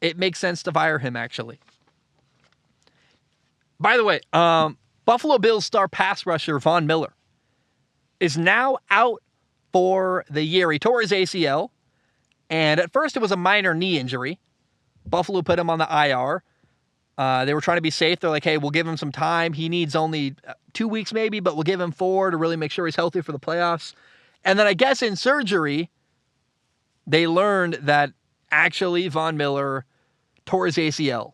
it makes sense to fire him, actually. By the way, Buffalo Bills star pass rusher Von Miller is now out for the year. He tore his ACL, and at first it was a minor knee injury. Buffalo put him on the IR. They were trying to be safe. They're like, hey, we'll give him some time. He needs only 2 weeks maybe, but we'll give him 4 to really make sure he's healthy for the playoffs. And then I guess in surgery, they learned that actually Von Miller tore his ACL,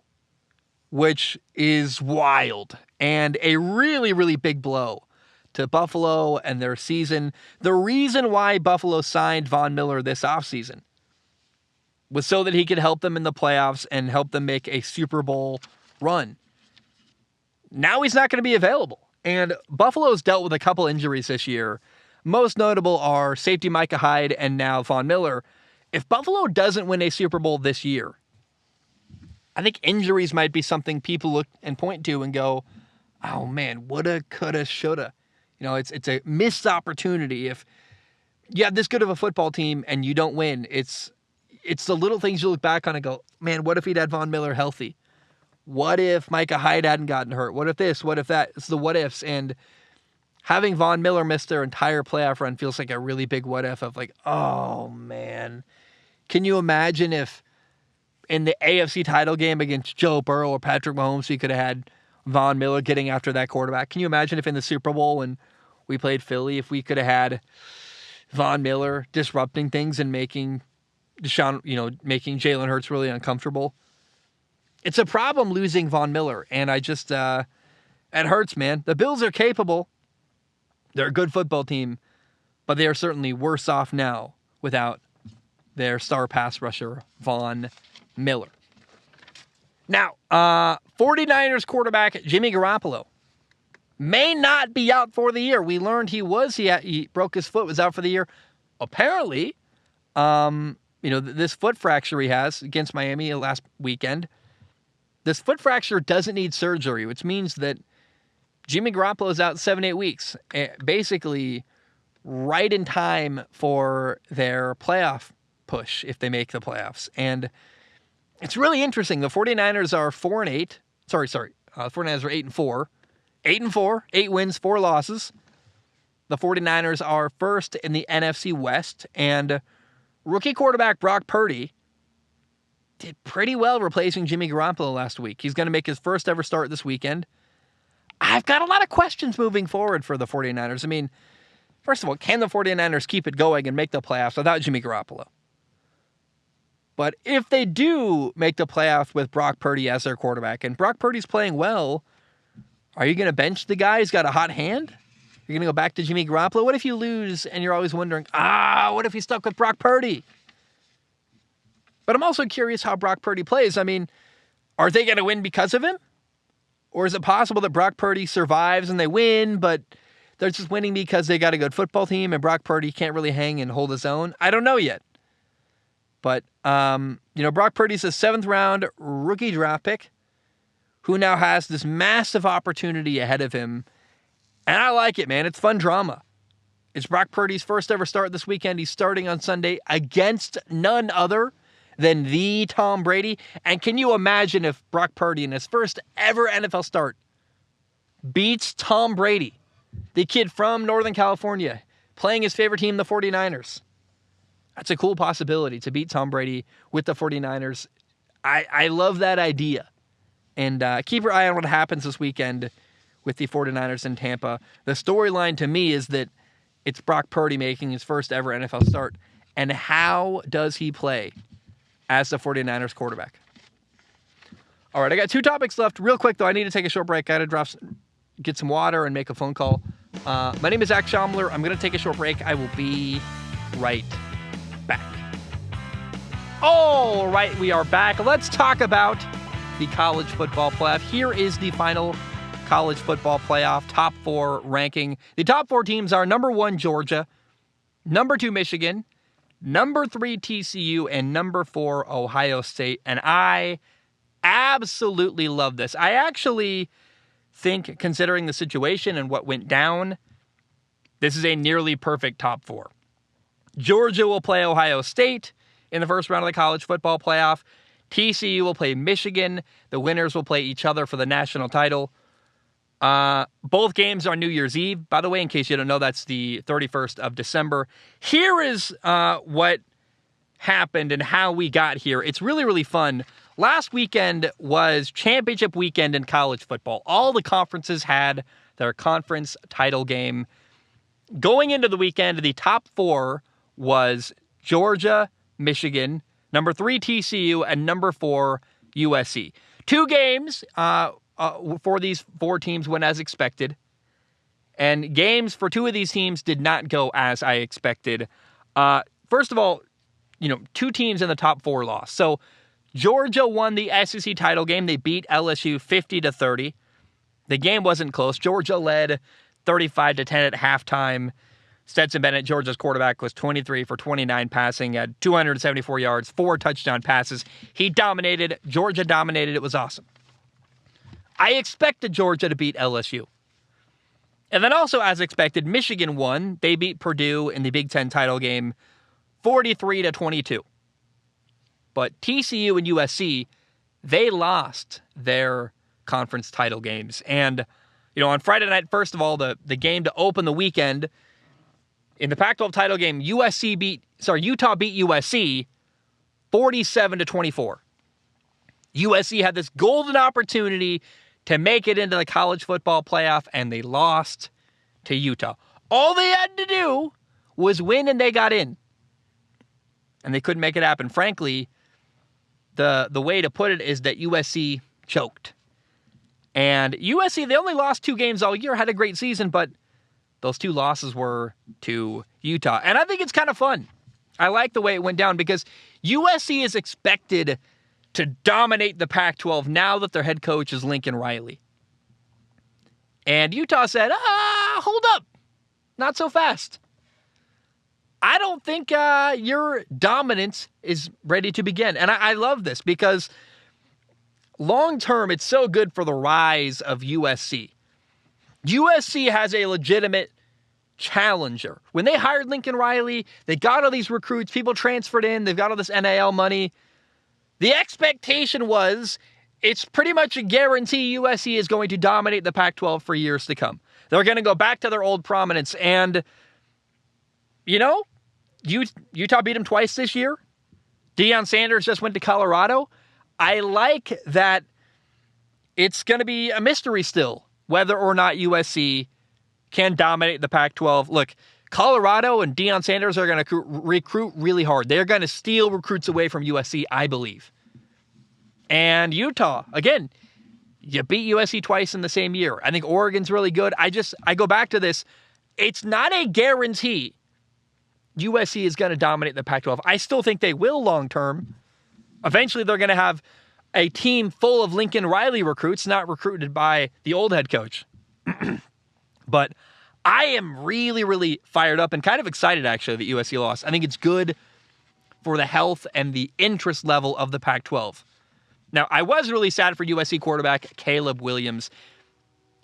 which is wild and a really, really big blow to Buffalo and their season. The reason why Buffalo signed Von Miller this offseason was so that he could help them in the playoffs and help them make a Super Bowl run. Now he's not going to be available. And Buffalo's dealt with a couple injuries this year. Most notable are safety Micah Hyde and now Von Miller. If Buffalo doesn't win a Super Bowl this year, I think injuries might be something people look and point to and go, oh man, woulda, coulda, shoulda. You know, it's a missed opportunity. If you have this good of a football team and you don't win, it's the little things you look back on and go, man, what if he'd had Von Miller healthy? What if Micah Hyde hadn't gotten hurt? What if this? What if that? It's the what ifs. And having Von Miller miss their entire playoff run feels like a really big what if of like, oh man. Can you imagine if in the AFC title game against Joe Burrow or Patrick Mahomes, we could have had Von Miller getting after that quarterback? Can you imagine if in the Super Bowl when we played Philly, if we could have had Von Miller disrupting things and making making Jalen Hurts really uncomfortable? It's a problem losing Von Miller, and I just, it hurts, man. The Bills are capable. They're a good football team, but they are certainly worse off now without their star pass rusher, Von Miller. Now, 49ers quarterback Jimmy Garoppolo may not be out for the year. We learned he broke his foot, was out for the year. Apparently, this foot fracture he has against Miami last weekend, this foot fracture doesn't need surgery, which means that Jimmy Garoppolo is out 7-8 weeks, basically right in time for their playoff push if they make the playoffs. And it's really interesting. The 49ers are 4-8. The 49ers are 8-4. 8-4, 8 wins, 4 losses. The 49ers are first in the NFC West, and rookie quarterback Brock Purdy did pretty well replacing Jimmy Garoppolo last week. He's going to make his first ever start this weekend. I've got a lot of questions moving forward for the 49ers. I mean, first of all, can the 49ers keep it going and make the playoffs without Jimmy Garoppolo? But if they do make the playoffs with Brock Purdy as their quarterback, and Brock Purdy's playing well, are you going to bench the guy who's got a hot hand? You're going to go back to Jimmy Garoppolo? What if you lose and you're always wondering, what if he's stuck with Brock Purdy? But I'm also curious how Brock Purdy plays. I mean, are they going to win because of him? Or is it possible that Brock Purdy survives and they win, but they're just winning because they got a good football team and Brock Purdy can't really hang and hold his own? I don't know yet. But, Brock Purdy's a 7th-round rookie draft pick who now has this massive opportunity ahead of him And I like it, man. It's fun drama. It's Brock Purdy's first ever start this weekend. He's starting on Sunday against none other than the Tom Brady. And can you imagine if Brock Purdy in his first ever NFL start beats Tom Brady, the kid from Northern California, playing his favorite team, the 49ers? That's a cool possibility to beat Tom Brady with the 49ers. I love that idea. And keep your eye on what happens this weekend with the 49ers in Tampa. The storyline to me is that it's Brock Purdy making his first ever NFL start. And how does he play as the 49ers quarterback? All right, I got 2 topics left. Real quick, though, I need to take a short break. I got to get some water and make a phone call. My name is Zach Schomler. I'm going to take a short break. I will be right back. All right, we are back. Let's talk about the college football playoff. Here is the final college football playoff top 4 ranking. The top 4 teams are number 1, Georgia, number 2, Michigan, number 3, TCU, and number 4, Ohio State. And I absolutely love this. I actually think, considering the situation and what went down, this is a nearly perfect top 4. Georgia will play Ohio State in the first round of the college football playoff. TCU will play Michigan. The winners will play each other for the national title. Both games are New Year's Eve. By the way, in case you don't know, that's the 31st of December. Here is what happened and how we got here. It's really, really fun. Last weekend was championship weekend in college football. All the conferences had their conference title game. Going into the weekend, the top 4 was Georgia, Michigan, number 3, TCU, and number 4, USC. 2 games for these 4 teams went as expected. And games for 2 of these teams did not go as I expected. First of all, 2 teams in the top 4 lost. So Georgia won the SEC title game. They beat LSU 50-30. The game wasn't close. Georgia led 35-10 at halftime. Stetson Bennett, Georgia's quarterback, was 23 for 29 passing, had 274 yards, 4 touchdown passes. He dominated. Georgia dominated. It was awesome. I expected Georgia to beat LSU. And then also, as expected, Michigan won. They beat Purdue in the Big Ten title game 43-22. But TCU and USC, they lost their conference title games. And, on Friday night, first of all, the game to open the weekend, in the Pac-12 title game, Utah beat USC 47-24. USC had this golden opportunity to make it into the college football playoff, and they lost to Utah. All they had to do was win, and they got in. And they couldn't make it happen. Frankly, the way to put it is that USC choked. And USC, they only lost 2 games all year, had a great season, but those 2 losses were to Utah. And I think it's kind of fun. I like the way it went down because USC is expected to dominate the Pac-12 now that their head coach is Lincoln Riley. And Utah said, hold up. Not so fast. I don't think your dominance is ready to begin. And I love this because long-term, it's so good for the rise of USC. USC has a legitimate challenger. When they hired Lincoln Riley, they got all these recruits, people transferred in, they've got all this NIL money. The expectation was it's pretty much a guarantee USC is going to dominate the Pac-12 for years to come. They're going to go back to their old prominence. And, Utah beat them twice this year. Deion Sanders just went to Colorado. I like that it's going to be a mystery still whether or not USC can dominate the Pac-12. Look, Colorado and Deion Sanders are going to recruit really hard. They're going to steal recruits away from USC, I believe. And Utah, again, you beat USC twice in the same year. I think Oregon's really good. I go back to this. It's not a guarantee USC is going to dominate the Pac-12. I still think they will long term. Eventually, they're going to have a team full of Lincoln Riley recruits, not recruited by the old head coach. But I am really, really fired up and kind of excited, actually, that USC lost. I think it's good for the health and the interest level of the Pac-12. Now, I was really sad for USC quarterback Caleb Williams.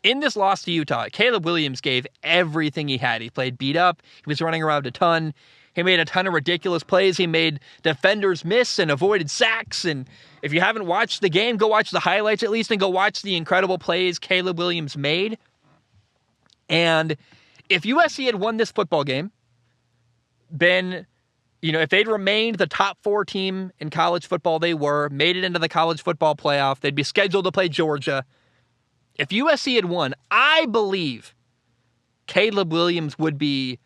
In this loss to Utah, Caleb Williams gave everything he had. He played beat up. He was running around a ton. He made a ton of ridiculous plays. He made defenders miss and avoided sacks. And if you haven't watched the game, go watch the highlights at least and go watch the incredible plays Caleb Williams made. And if USC had won this football game, been, if they'd remained the top 4 team in college football they were, made it into the college football playoff, they'd be scheduled to play Georgia. If USC had won, I believe Caleb Williams would be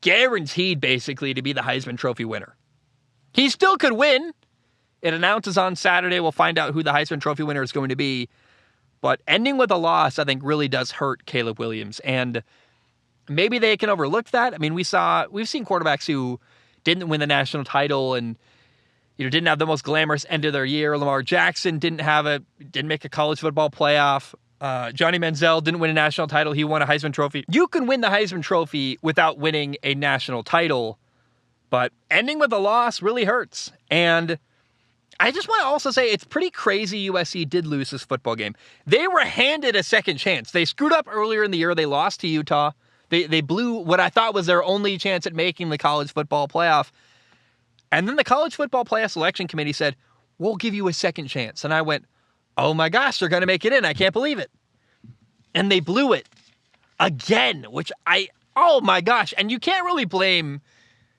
guaranteed, basically, to be the Heisman Trophy winner. He still could win. It announces on Saturday. We'll find out who the Heisman Trophy winner is going to be. But ending with a loss, I think, really does hurt Caleb Williams. And maybe they can overlook that. I mean, we've seen quarterbacks who didn't win the national title and didn't have the most glamorous end of their year. Lamar Jackson didn't make a college football playoff. Johnny Manziel didn't win a national title. He won a Heisman Trophy. You can win the Heisman Trophy without winning a national title, but ending with a loss really hurts. And I just want to also say it's pretty crazy USC did lose this football game. They were handed a second chance. They screwed up earlier in the year. They lost to Utah. They blew what I thought was their only chance at making the college football playoff. And then the College Football Playoff Selection Committee said, we'll give you a second chance. And I went, oh my gosh, they're going to make it in. I can't believe it. And they blew it again, oh my gosh. And you can't really blame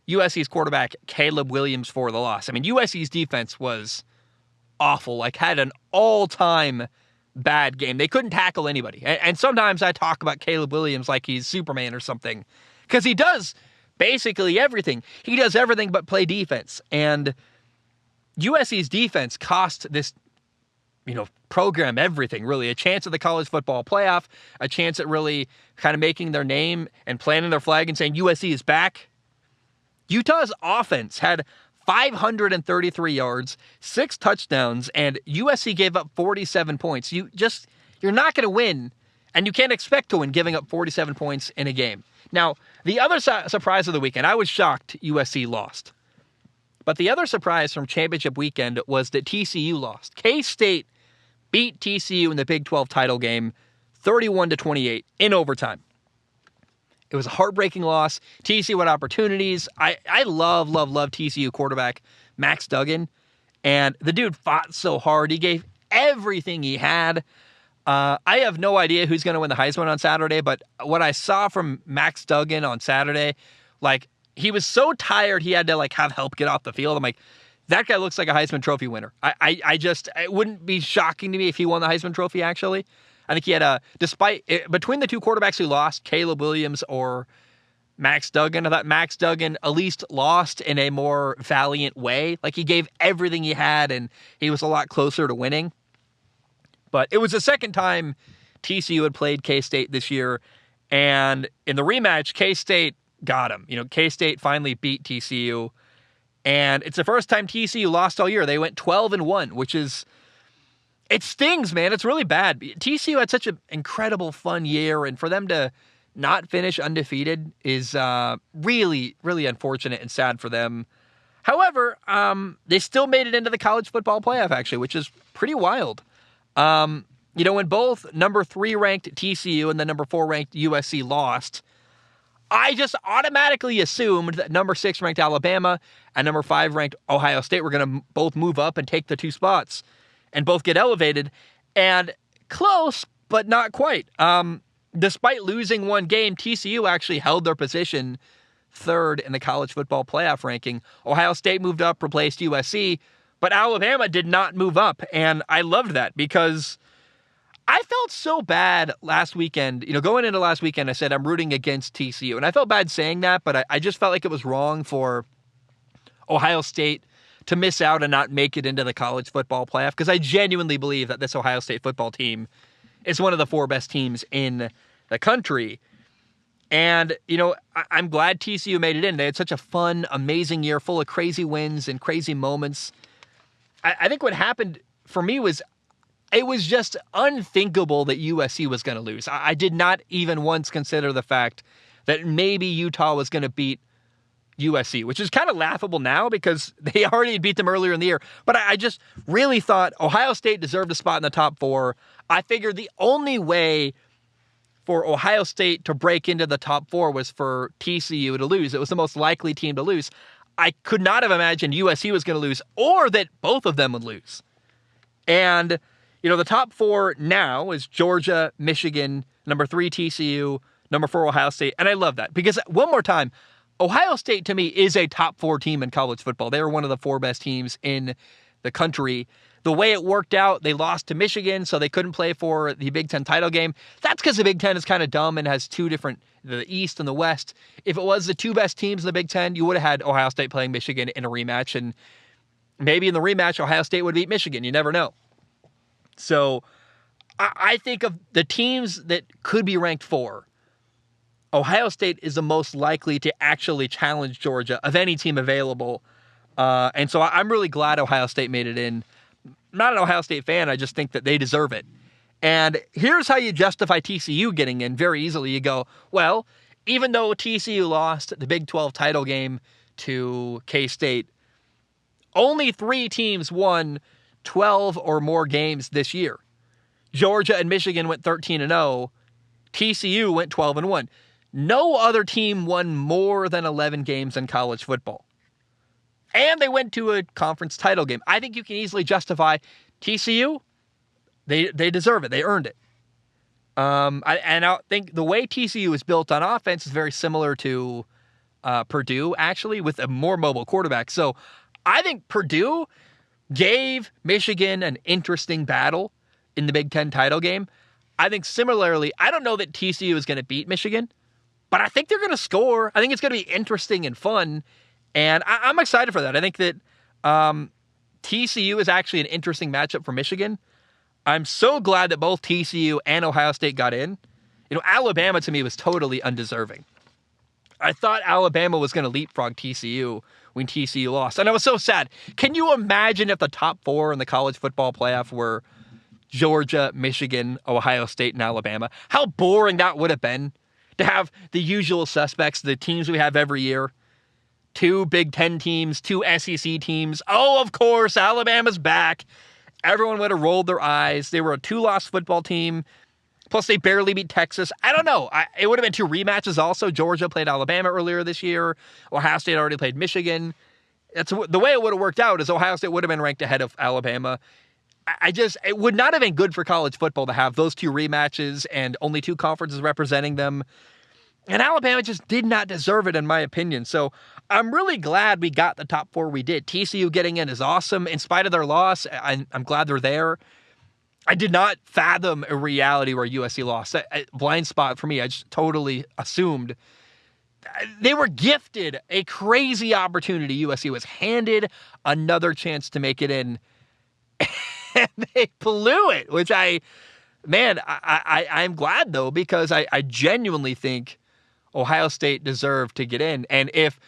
USC's quarterback, Caleb Williams, for the loss. I mean, USC's defense was awful, had an all-time bad game. They couldn't tackle anybody. And sometimes I talk about Caleb Williams like he's Superman or something, because he does basically everything. He does everything but play defense. And USC's defense cost this, program everything, really. A chance at the college football playoff, a chance at really kind of making their name and planting their flag and saying USC is back. Utah's offense had 533 yards, 6 touchdowns, and USC gave up 47 points. You're not going to win, and you can't expect to win giving up 47 points in a game. Now, the other surprise of the weekend, I was shocked USC lost. But the other surprise from championship weekend was that TCU lost. K-State beat TCU in the Big 12 title game 31-28 in overtime. It was a heartbreaking loss. TCU had opportunities. I love TCU quarterback Max Duggan. And the dude fought so hard. He gave everything he had. I have no idea who's going to win the Heisman on Saturday, but what I saw from Max Duggan on Saturday, he was so tired he had to, have help get off the field. I'm like, that guy looks like a Heisman Trophy winner. It wouldn't be shocking to me if he won the Heisman Trophy, actually. I think he had between the two quarterbacks who lost, Caleb Williams or Max Duggan, I thought Max Duggan at least lost in a more valiant way. He gave everything he had, and he was a lot closer to winning. But it was the second time TCU had played K-State this year, and in the rematch, K-State got him. K-State finally beat TCU, and it's the first time TCU lost all year. They went 12-1, which is... It stings, man. It's really bad. TCU had such an incredible, fun year, and for them to not finish undefeated is really, really unfortunate and sad for them. However, they still made it into the college football playoff, actually, which is pretty wild. When both number 3 ranked TCU and the number 4 ranked USC lost, I just automatically assumed that number 6 ranked Alabama and number 5 ranked Ohio State were going to both move up and take the 2 spots and both get elevated, and close, but not quite. Despite losing one game, TCU actually held their position 3rd in the college football playoff ranking. Ohio State moved up, replaced USC, but Alabama did not move up, and I loved that because I felt so bad last weekend. Going into last weekend, I said I'm rooting against TCU, and I felt bad saying that, but I just felt like it was wrong for Ohio State to miss out and not make it into the college football playoff, because I genuinely believe that this Ohio State football team is one of the 4 best teams in the country. And, I'm glad TCU made it in. They had such a fun, amazing year full of crazy wins and crazy moments. I think what happened for me was it was just unthinkable that USC was going to lose. I did not even once consider the fact that maybe Utah was going to beat USC, which is kind of laughable now because they already beat them earlier in the year. But I just really thought Ohio State deserved a spot in the top 4. I figured the only way for Ohio State to break into the top 4 was for TCU to lose. It was the most likely team to lose. I could not have imagined USC was going to lose or that both of them would lose. And, the top 4 now is Georgia, Michigan, number 3 TCU, number 4 Ohio State. And I love that because, one more time, Ohio State, to me, is a top 4 team in college football. They are one of the 4 best teams in the country. The way it worked out, they lost to Michigan, so they couldn't play for the Big Ten title game. That's because the Big Ten is kind of dumb and has 2 different, the East and the West. If it was the 2 best teams in the Big Ten, you would have had Ohio State playing Michigan in a rematch, and maybe in the rematch, Ohio State would beat Michigan. You never know. So I think of the teams that could be ranked 4, Ohio State is the most likely to actually challenge Georgia of any team available. And so I'm really glad Ohio State made it in. I'm not an Ohio State fan. I just think that they deserve it. And here's how you justify TCU getting in very easily. You go, well, even though TCU lost the Big 12 title game to K-State, only 3 teams won 12 or more games this year. Georgia and Michigan went 13-0. TCU went 12-1. No other team won more than 11 games in college football. And they went to a conference title game. I think you can easily justify TCU. They deserve it. They earned it. I think the way TCU is built on offense is very similar to Purdue, actually, with a more mobile quarterback. So I think Purdue gave Michigan an interesting battle in the Big Ten title game. I think similarly, I don't know that TCU is going to beat Michigan, but I think they're going to score. I think it's going to be interesting and fun, and I'm excited for that. I think that TCU is actually an interesting matchup for Michigan. I'm so glad that both TCU and Ohio State got in. Alabama to me was totally undeserving. I thought Alabama was going to leapfrog TCU when TCU lost, and I was so sad. Can you imagine if the top 4 in the college football playoff were Georgia, Michigan, Ohio State, and Alabama? How boring that would have been to have the usual suspects, the teams we have every year. 2 Big Ten teams, 2 SEC teams. Oh, of course, Alabama's back. Everyone would have rolled their eyes. They were a 2-loss football team. Plus, they barely beat Texas. I don't know. It would have been 2 rematches also. Georgia played Alabama earlier this year. Ohio State already played Michigan. That's the way it would have worked out is Ohio State would have been ranked ahead of Alabama. It would not have been good for college football to have those 2 rematches and only 2 conferences representing them. And Alabama just did not deserve it, in my opinion. So I'm really glad we got the top 4 we did. TCU getting in is awesome. In spite of their loss, I'm glad they're there. I did not fathom a reality where USC lost. A blind spot for me. I just totally assumed. They were gifted a crazy opportunity. USC was handed another chance to make it in. And they blew it, which I'm glad, though, because I genuinely think Ohio State deserved to get in. And if,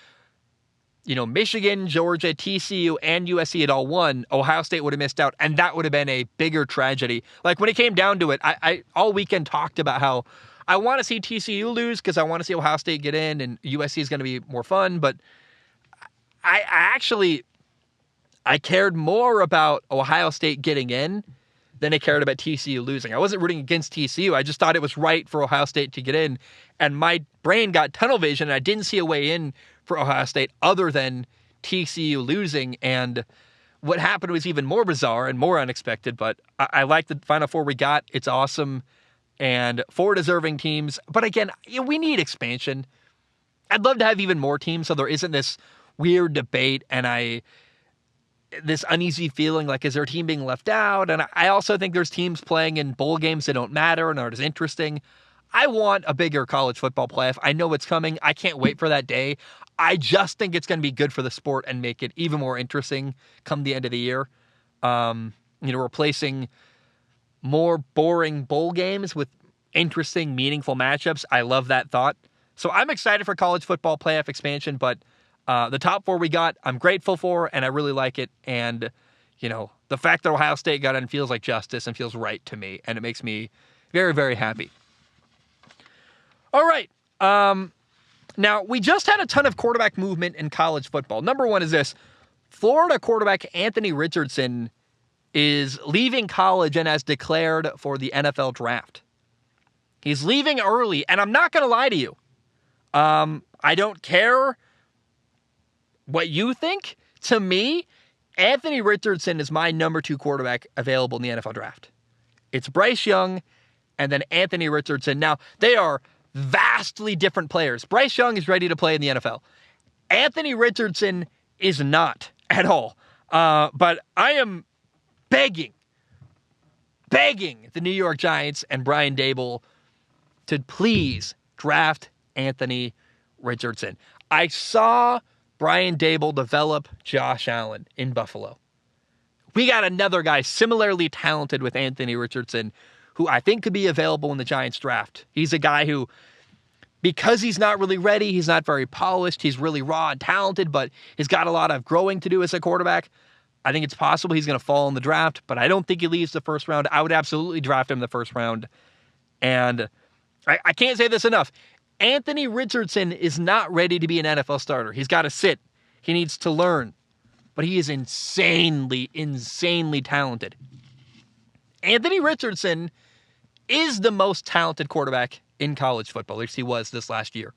Michigan, Georgia, TCU, and USC had all won, Ohio State would have missed out, and that would have been a bigger tragedy. Like, when it came down to it, I all weekend talked about how I want to see TCU lose because I want to see Ohio State get in, and USC is going to be more fun, but I cared more about Ohio State getting in than I cared about TCU losing. I wasn't rooting against TCU. I just thought it was right for Ohio State to get in. And my brain got tunnel vision, and I didn't see a way in for Ohio State other than TCU losing. And what happened was even more bizarre and more unexpected. But I like the Final Four we got. It's awesome. And 4 deserving teams. But again, we need expansion. I'd love to have even more teams so there isn't this weird debate and this uneasy feeling like, is there a team being left out? And I also think there's teams playing in bowl games that don't matter and aren't as interesting. I want a bigger college football playoff. I know it's coming. I can't wait for that day. I just think it's going to be good for the sport and make it even more interesting come the end of the year. Replacing more boring bowl games with interesting, meaningful matchups. I love that thought. So I'm excited for college football playoff expansion, but the top 4 we got, I'm grateful for, and I really like it. And, the fact that Ohio State got in feels like justice and feels right to me, and it makes me very, very happy. All right. Now, we just had a ton of quarterback movement in college football. Number one is this. Florida quarterback Anthony Richardson is leaving college and has declared for the NFL draft. He's leaving early, and I'm not going to lie to you. I don't care what you think. To me, Anthony Richardson is my number 2 quarterback available in the NFL draft. It's Bryce Young and then Anthony Richardson. Now, they are vastly different players. Bryce Young is ready to play in the NFL. Anthony Richardson is not at all. But I am begging the New York Giants and Brian Daboll to please draft Anthony Richardson. I saw Brian Daboll develop Josh Allen in Buffalo. We got another guy similarly talented with Anthony Richardson who I think could be available in the Giants draft. He's a guy who, because he's not really ready, he's not very polished, he's really raw and talented, but he's got a lot of growing to do as a quarterback. I think it's possible he's going to fall in the draft, but I don't think he leaves the first round. I would absolutely draft him in the first round. And I can't say this enough. Anthony Richardson is not ready to be an NFL starter. He's got to sit. He needs to learn. But he is insanely talented. Anthony Richardson is the most talented quarterback in college football. At least he was this last year.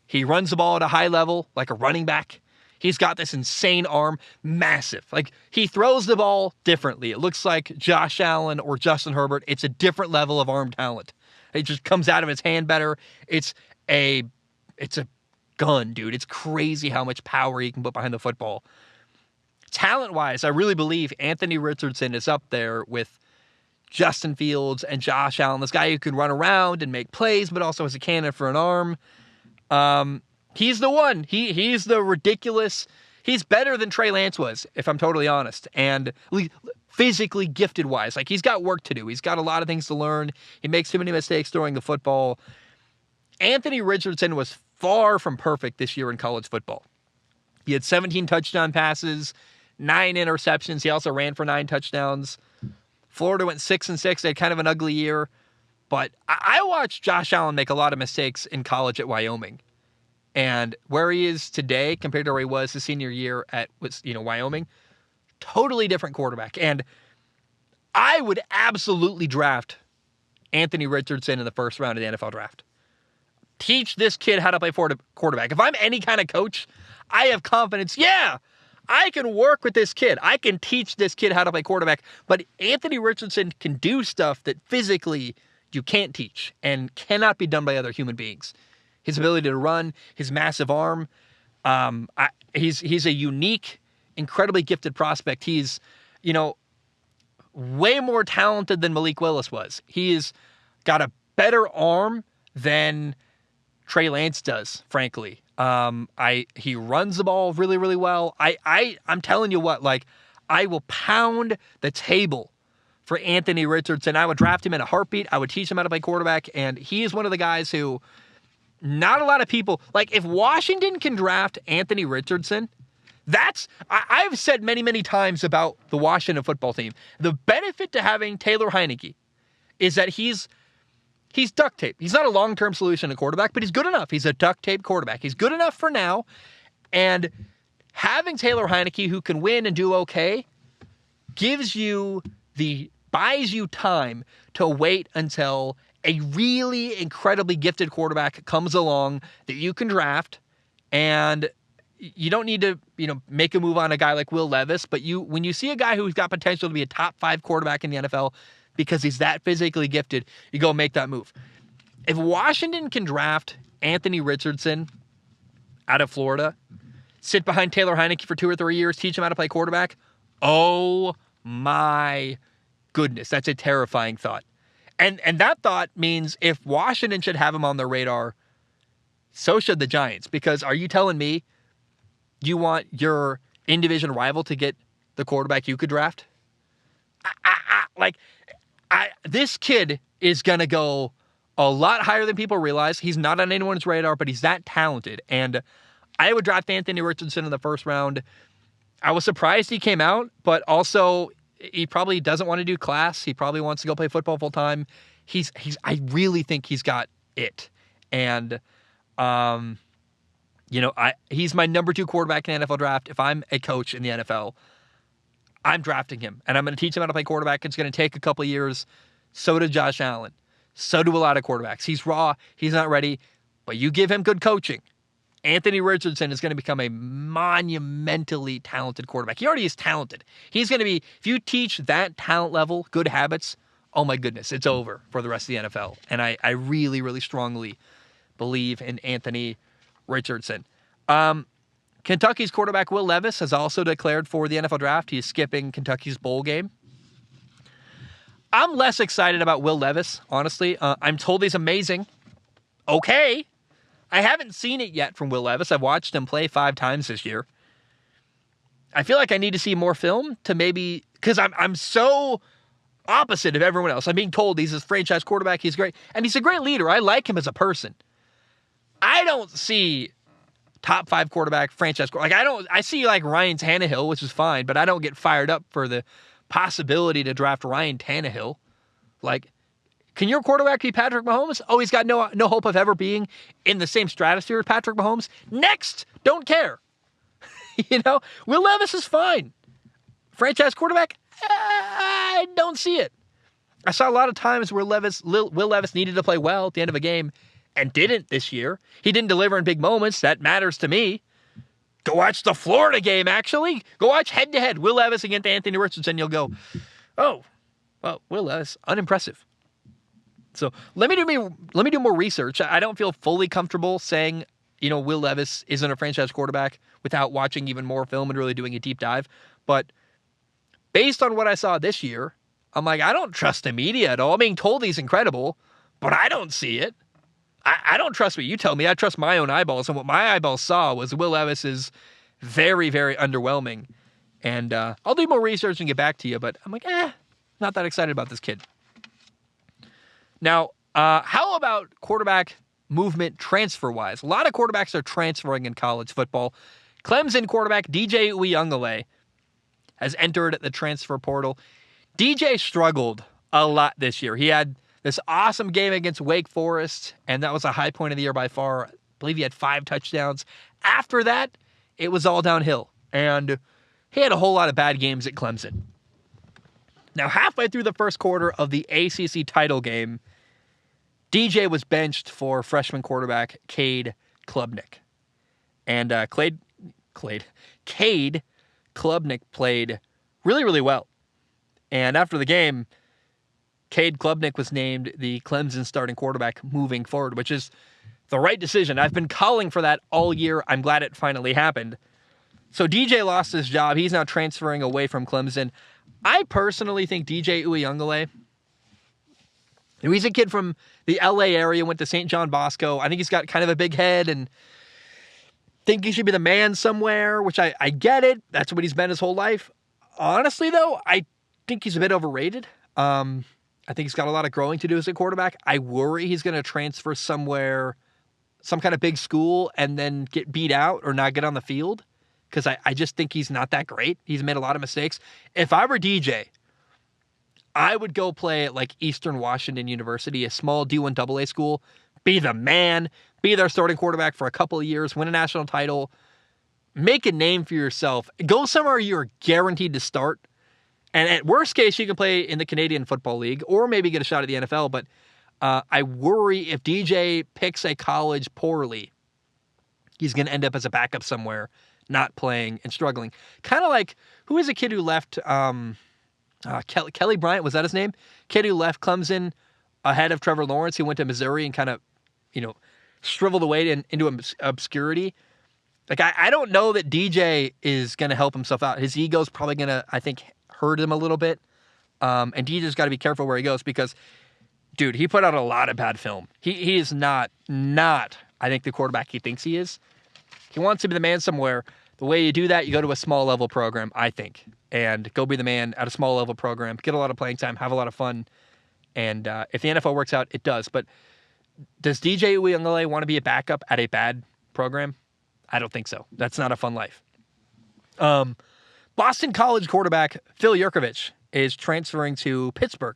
He runs the ball at a high level, like a running back. He's got this insane arm, massive. Like, he throws the ball differently. It looks like Josh Allen or Justin Herbert. It's a different level of arm talent. It just comes out of his hand better. It's a gun, dude. It's crazy how much power he can put behind the football. Talent-wise, I really believe Anthony Richardson is up there with Justin Fields and Josh Allen, this guy who can run around and make plays, but also has a cannon for an arm. He's the one. He's the ridiculous. He's better than Trey Lance was, if I'm totally honest. And physically gifted-wise, like, he's got work to do. He's got a lot of things to learn. He makes too many mistakes throwing the football. Anthony Richardson was far from perfect this year in college football. He had 17 touchdown passes, 9 interceptions. He also ran for 9 touchdowns. Florida went 6-6. They had kind of an ugly year. But I watched Josh Allen make a lot of mistakes in college at Wyoming. And where he is today compared to where he was his senior year at Wyoming, totally different quarterback. And I would absolutely draft Anthony Richardson in the first round of the NFL draft. Teach this kid how to play quarterback. If I'm any kind of coach, I have confidence. Yeah, I can work with this kid. I can teach this kid how to play quarterback. But Anthony Richardson can do stuff that physically you can't teach and cannot be done by other human beings. His ability to run, his massive arm. He's a unique, incredibly gifted prospect. He's, way more talented than Malik Willis was. He's got a better arm than Trey Lance does, frankly. He runs the ball really, really well. I'm telling you what, I will pound the table for Anthony Richardson. I would draft him in a heartbeat. I would teach him how to play quarterback, and he is one of the guys who not a lot of people, if Washington can draft Anthony Richardson, I've said many, many times about the Washington football team. The benefit to having Taylor Heineke is that he's duct tape. He's not a long-term solution at quarterback, but he's good enough. He's a duct tape quarterback. He's good enough for now. And having Taylor Heineke, who can win and do okay, buys you time to wait until a really incredibly gifted quarterback comes along that you can draft. And you don't need to, make a move on a guy like Will Levis, but when you see a guy who's got potential to be a top 5 quarterback in the NFL because he's that physically gifted, you go make that move. If Washington can draft Anthony Richardson out of Florida, sit behind Taylor Heineke for 2 or 3 years, teach him how to play quarterback, oh my goodness, that's a terrifying thought. And that thought means if Washington should have him on their radar, so should the Giants. Because are you telling me you want your in-division rival to get the quarterback you could draft? This kid is going to go a lot higher than people realize. He's not on anyone's radar, but he's that talented. And I would draft Anthony Richardson in the first round. I was surprised he came out, but also he probably doesn't want to do class. He probably wants to go play football full time. I really think he's got it. And He's my number 2 quarterback in the NFL draft. If I'm a coach in the NFL, I'm drafting him, and I'm going to teach him how to play quarterback. It's going to take a couple of years. So did Josh Allen. So do a lot of quarterbacks. He's raw. He's not ready. But you give him good coaching. Anthony Richardson is going to become a monumentally talented quarterback. He already is talented. He's going to be, if you teach that talent level, good habits, oh my goodness, it's over for the rest of the NFL. And I really, really strongly believe in Anthony Richardson. Kentucky's quarterback Will Levis has also declared for the NFL draft. He is skipping Kentucky's bowl game. I'm less excited about Will Levis, honestly. I'm told he's amazing. Okay. I haven't seen it yet from Will Levis. I've watched him play 5 times this year. I feel like I need to see more film to maybe, because I'm so opposite of everyone else. I'm being told he's a franchise quarterback. He's great. And he's a great leader. I like him as a person. I don't see top 5 quarterback, franchise quarterback. I see like Ryan Tannehill, which is fine, but I don't get fired up for the possibility to draft Ryan Tannehill. Like, can your quarterback be Patrick Mahomes? Oh, he's got no hope of ever being in the same stratosphere as Patrick Mahomes? Next! Don't care. Will Levis is fine. Franchise quarterback? I don't see it. I saw a lot of times where Will Levis needed to play well at the end of a game and didn't this year. He didn't deliver in big moments. That matters to me. Go watch the Florida game, actually. Go watch head-to-head Will Levis against Anthony Richardson. You'll go, oh, well, Will Levis, unimpressive. So let me do more research. I don't feel fully comfortable saying, Will Levis isn't a franchise quarterback without watching even more film and really doing a deep dive. But based on what I saw this year, I'm like, I don't trust the media at all. I'm being told he's incredible, but I don't see it. I don't trust what you tell me. I trust my own eyeballs. And what my eyeballs saw was Will Levis is very, very underwhelming. And I'll do more research and get back to you. But I'm like, not that excited about this kid. Now, how about quarterback movement transfer-wise? A lot of quarterbacks are transferring in college football. Clemson quarterback DJ Uiagalelei has entered the transfer portal. DJ struggled a lot this year. He had this awesome game against Wake Forest, and that was a high point of the year by far. I believe he had 5 touchdowns. After that, it was all downhill, and he had a whole lot of bad games at Clemson. Now, halfway through the first quarter of the ACC title game, DJ was benched for freshman quarterback Cade Klubnik. And Cade Klubnik played really, really well. And after the game, Cade Klubnik was named the Clemson starting quarterback moving forward, which is the right decision. I've been calling for that all year. I'm glad it finally happened. So DJ lost his job. He's now transferring away from Clemson. I personally think DJ Uiagalelei, he's a kid from the LA area, went to St. John Bosco. I think he's got kind of a big head and think he should be the man somewhere, which I get it. That's what he's been his whole life. Honestly, though, I think he's a bit overrated. I think he's got a lot of growing to do as a quarterback. I worry he's going to transfer somewhere, some kind of big school, and then get beat out or not get on the field, because I just think he's not that great. He's made a lot of mistakes. If I were DJ, I would go play at like Eastern Washington University, a small D1 AA school, be the man, be their starting quarterback for a couple of years, win a national title, make a name for yourself, go somewhere you're guaranteed to start. And at worst case, you can play in the Canadian Football League or maybe get a shot at the NFL. But I worry if DJ picks a college poorly, he's going to end up as a backup somewhere, not playing and struggling. Kind of like, who is a kid who left, Kelly Bryant, was that his name? Kid who left Clemson ahead of Trevor Lawrence. He went to Missouri and kind of, shriveled away into obscurity. Like, I don't know that DJ is going to help himself out. His ego's probably going to, I think, hurt him a little bit. And DJ's got to be careful where he goes because, dude, he put out a lot of bad film. He is not, I think, the quarterback he thinks he is. He wants to be the man somewhere. The way you do that, you go to a small level program, I think, and go be the man at a small level program, get a lot of playing time, have a lot of fun. And if the NFL works out, it does. But does DJ Uiagalelei want to be a backup at a bad program? I don't think so. That's not a fun life. Boston College quarterback Phil Yurkovich is transferring to Pittsburgh.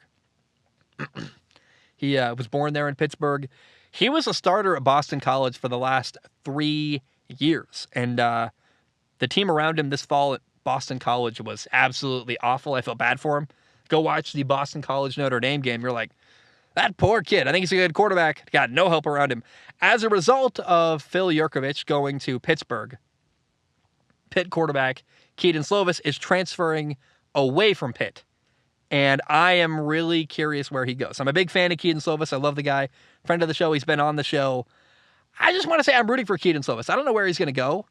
He was born there in Pittsburgh. He was a starter at Boston College for the last 3 years. And the team around him this fall at Boston College was absolutely awful. I felt bad for him. Go watch the Boston College Notre Dame game. You're like, that poor kid. I think he's a good quarterback. Got no help around him. As a result of Phil Yurkovich going to Pittsburgh, Pitt quarterback Keaton Slovis is transferring away from Pitt. And I am really curious where he goes. I'm a big fan of Keaton Slovis. I love the guy. Friend of the show. He's been on the show. I just want to say I'm rooting for Keaton Slovis. I don't know where he's going to go.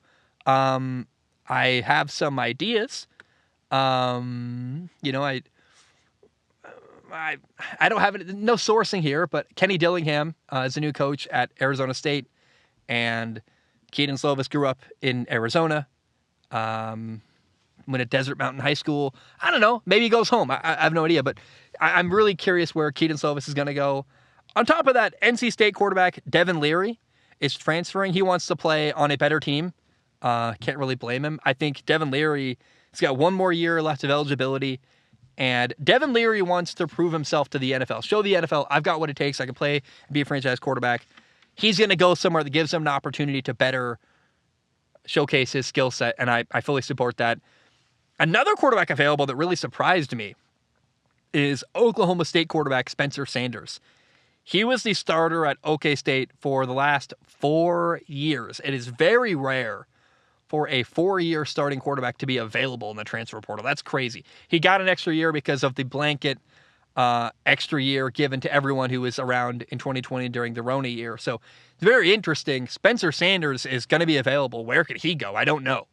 I have some ideas. I don't have no sourcing here, but Kenny Dillingham is a new coach at Arizona State, and Keaton Slovis grew up in Arizona. Went at Desert Mountain High School. I don't know. Maybe he goes home. I have no idea, but I'm really curious where Keaton Slovis is going to go. On top of that, NC State quarterback Devin Leary is transferring. He wants to play on a better team. Can't really blame him. I think Devin Leary has got one more year left of eligibility, and Devin Leary wants to prove himself to the NFL. Show the NFL, I've got what it takes. I can play and be a franchise quarterback. He's going to go somewhere that gives him an opportunity to better showcase his skill set, and I fully support that. Another quarterback available that really surprised me is Oklahoma State quarterback Spencer Sanders. He was the starter at OK State for the last 4 years. It is very rare for a 4-year starting quarterback to be available in the transfer portal. That's crazy. He got an extra year because of the blanket extra year given to everyone who was around in 2020 during the Rona year. So it's very interesting. Spencer Sanders is going to be available. Where could he go? I don't know.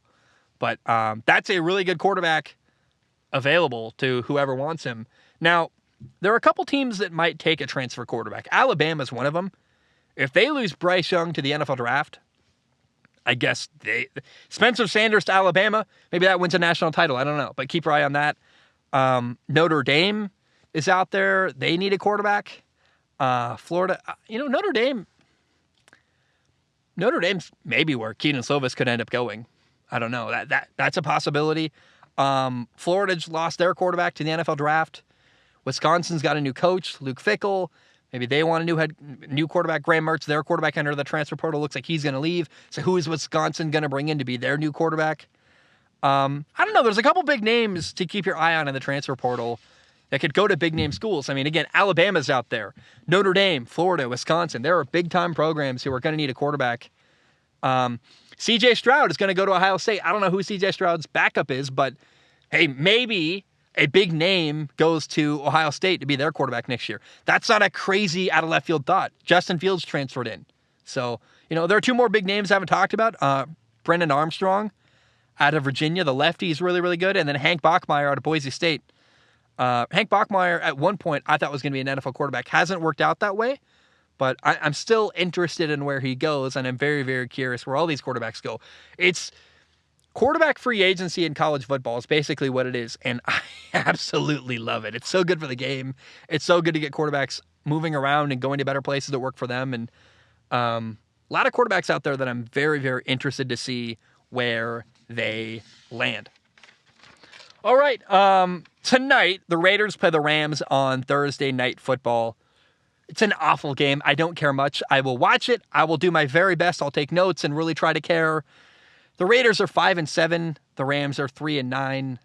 But that's a really good quarterback available to whoever wants him. Now, there are a couple teams that might take a transfer quarterback. Alabama's one of them. If they lose Bryce Young to the NFL draft, I guess Spencer Sanders to Alabama, maybe that wins a national title. I don't know, but keep your eye on that. Notre Dame is out there. They need a quarterback. Florida, Notre Dame's maybe where Keaton Slovis could end up going. I don't know. That's a possibility. Florida's lost their quarterback to the NFL draft. Wisconsin's got a new coach, Luke Fickell. Maybe they want a new quarterback. Graham Mertz, their quarterback, under the transfer portal. Looks like he's going to leave. So who is Wisconsin going to bring in to be their new quarterback? I don't know. There's a couple big names to keep your eye on in the transfer portal that could go to big name schools. I mean, again, Alabama's out there. Notre Dame, Florida, Wisconsin. There are big time programs who are going to need a quarterback. C.J. Stroud is going to go to Ohio State. I don't know who C.J. Stroud's backup is, but hey, maybe a big name goes to Ohio State to be their quarterback next year. That's not a crazy out of left field thought. Justin Fields transferred in. So, there are two more big names I haven't talked about. Brendan Armstrong out of Virginia, the lefty, is really, really good. And then Hank Bachmeier out of Boise State. Hank Bachmeier, at one point, I thought was going to be an NFL quarterback. Hasn't worked out that way, but I'm still interested in where he goes, and I'm very, very curious where all these quarterbacks go. It's quarterback free agency in college football is basically what it is, and I absolutely love it. It's so good for the game. It's so good to get quarterbacks moving around and going to better places that work for them, and a lot of quarterbacks out there that I'm very, very interested to see where they land. All right, tonight, the Raiders play the Rams on Thursday Night Football. It's an awful game. I don't care much. I will watch it. I will do my very best. I'll take notes and really try to care. The Raiders are 5-7. The Rams are 3-9.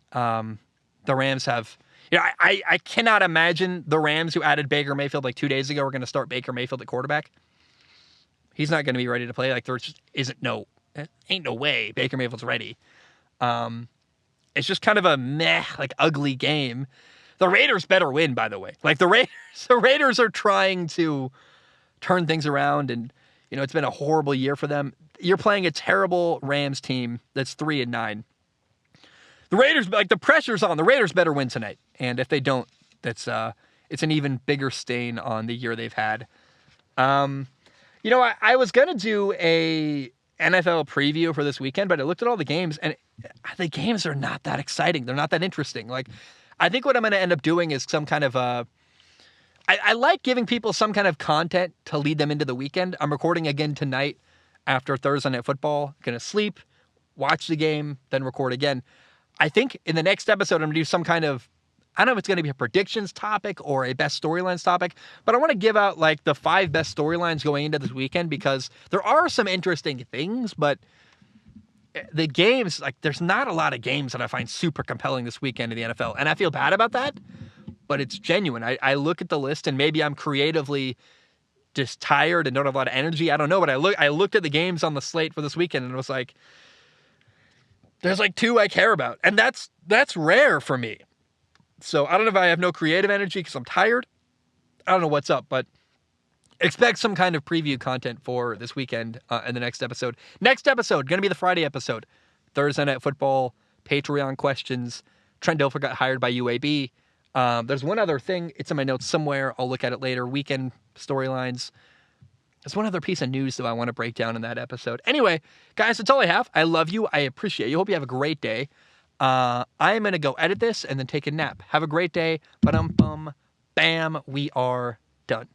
The Rams have, I cannot imagine the Rams, who added Baker Mayfield like 2 days ago, are going to start Baker Mayfield at quarterback. He's not going to be ready to play. Like, there just ain't no way Baker Mayfield's ready. It's just kind of a ugly game. The Raiders better win, by the way. Like, the Raiders are trying to turn things around, and it's been a horrible year for them. You're playing a terrible Rams team that's 3-9. The Raiders, the pressure's on. The Raiders better win tonight, and if they don't, it's an even bigger stain on the year they've had. I was gonna do a NFL preview for this weekend, but I looked at all the games, and the games are not that exciting. They're not that interesting. I think what I'm going to end up doing is some kind of I like giving people some kind of content to lead them into the weekend. I'm recording again tonight after Thursday Night Football. Going to sleep, watch the game, then record again. I think in the next episode, I'm going to do some kind of, I don't know if it's going to be a predictions topic or a best storylines topic, but I want to give out the 5 best storylines going into this weekend, because there are some interesting things, but the games, like, there's not a lot of games that I find super compelling this weekend in the NFL. And I feel bad about that, but it's genuine. I look at the list, and maybe I'm creatively just tired and don't have a lot of energy. I don't know, but I looked at the games on the slate for this weekend, and it was like, there's like 2 I care about. And that's rare for me. So I don't know if I have no creative energy because I'm tired. I don't know what's up, but expect some kind of preview content for this weekend in the next episode. Next episode, going to be the Friday episode. Thursday Night Football, Patreon questions. Trent Dilfer got hired by UAB. There's one other thing. It's in my notes somewhere. I'll look at it later. Weekend storylines. There's one other piece of news that I want to break down in that episode. Anyway, guys, that's all I have. I love you. I appreciate you. Hope you have a great day. I am going to go edit this and then take a nap. Have a great day. Ba-dum-bum. Bam. We are done.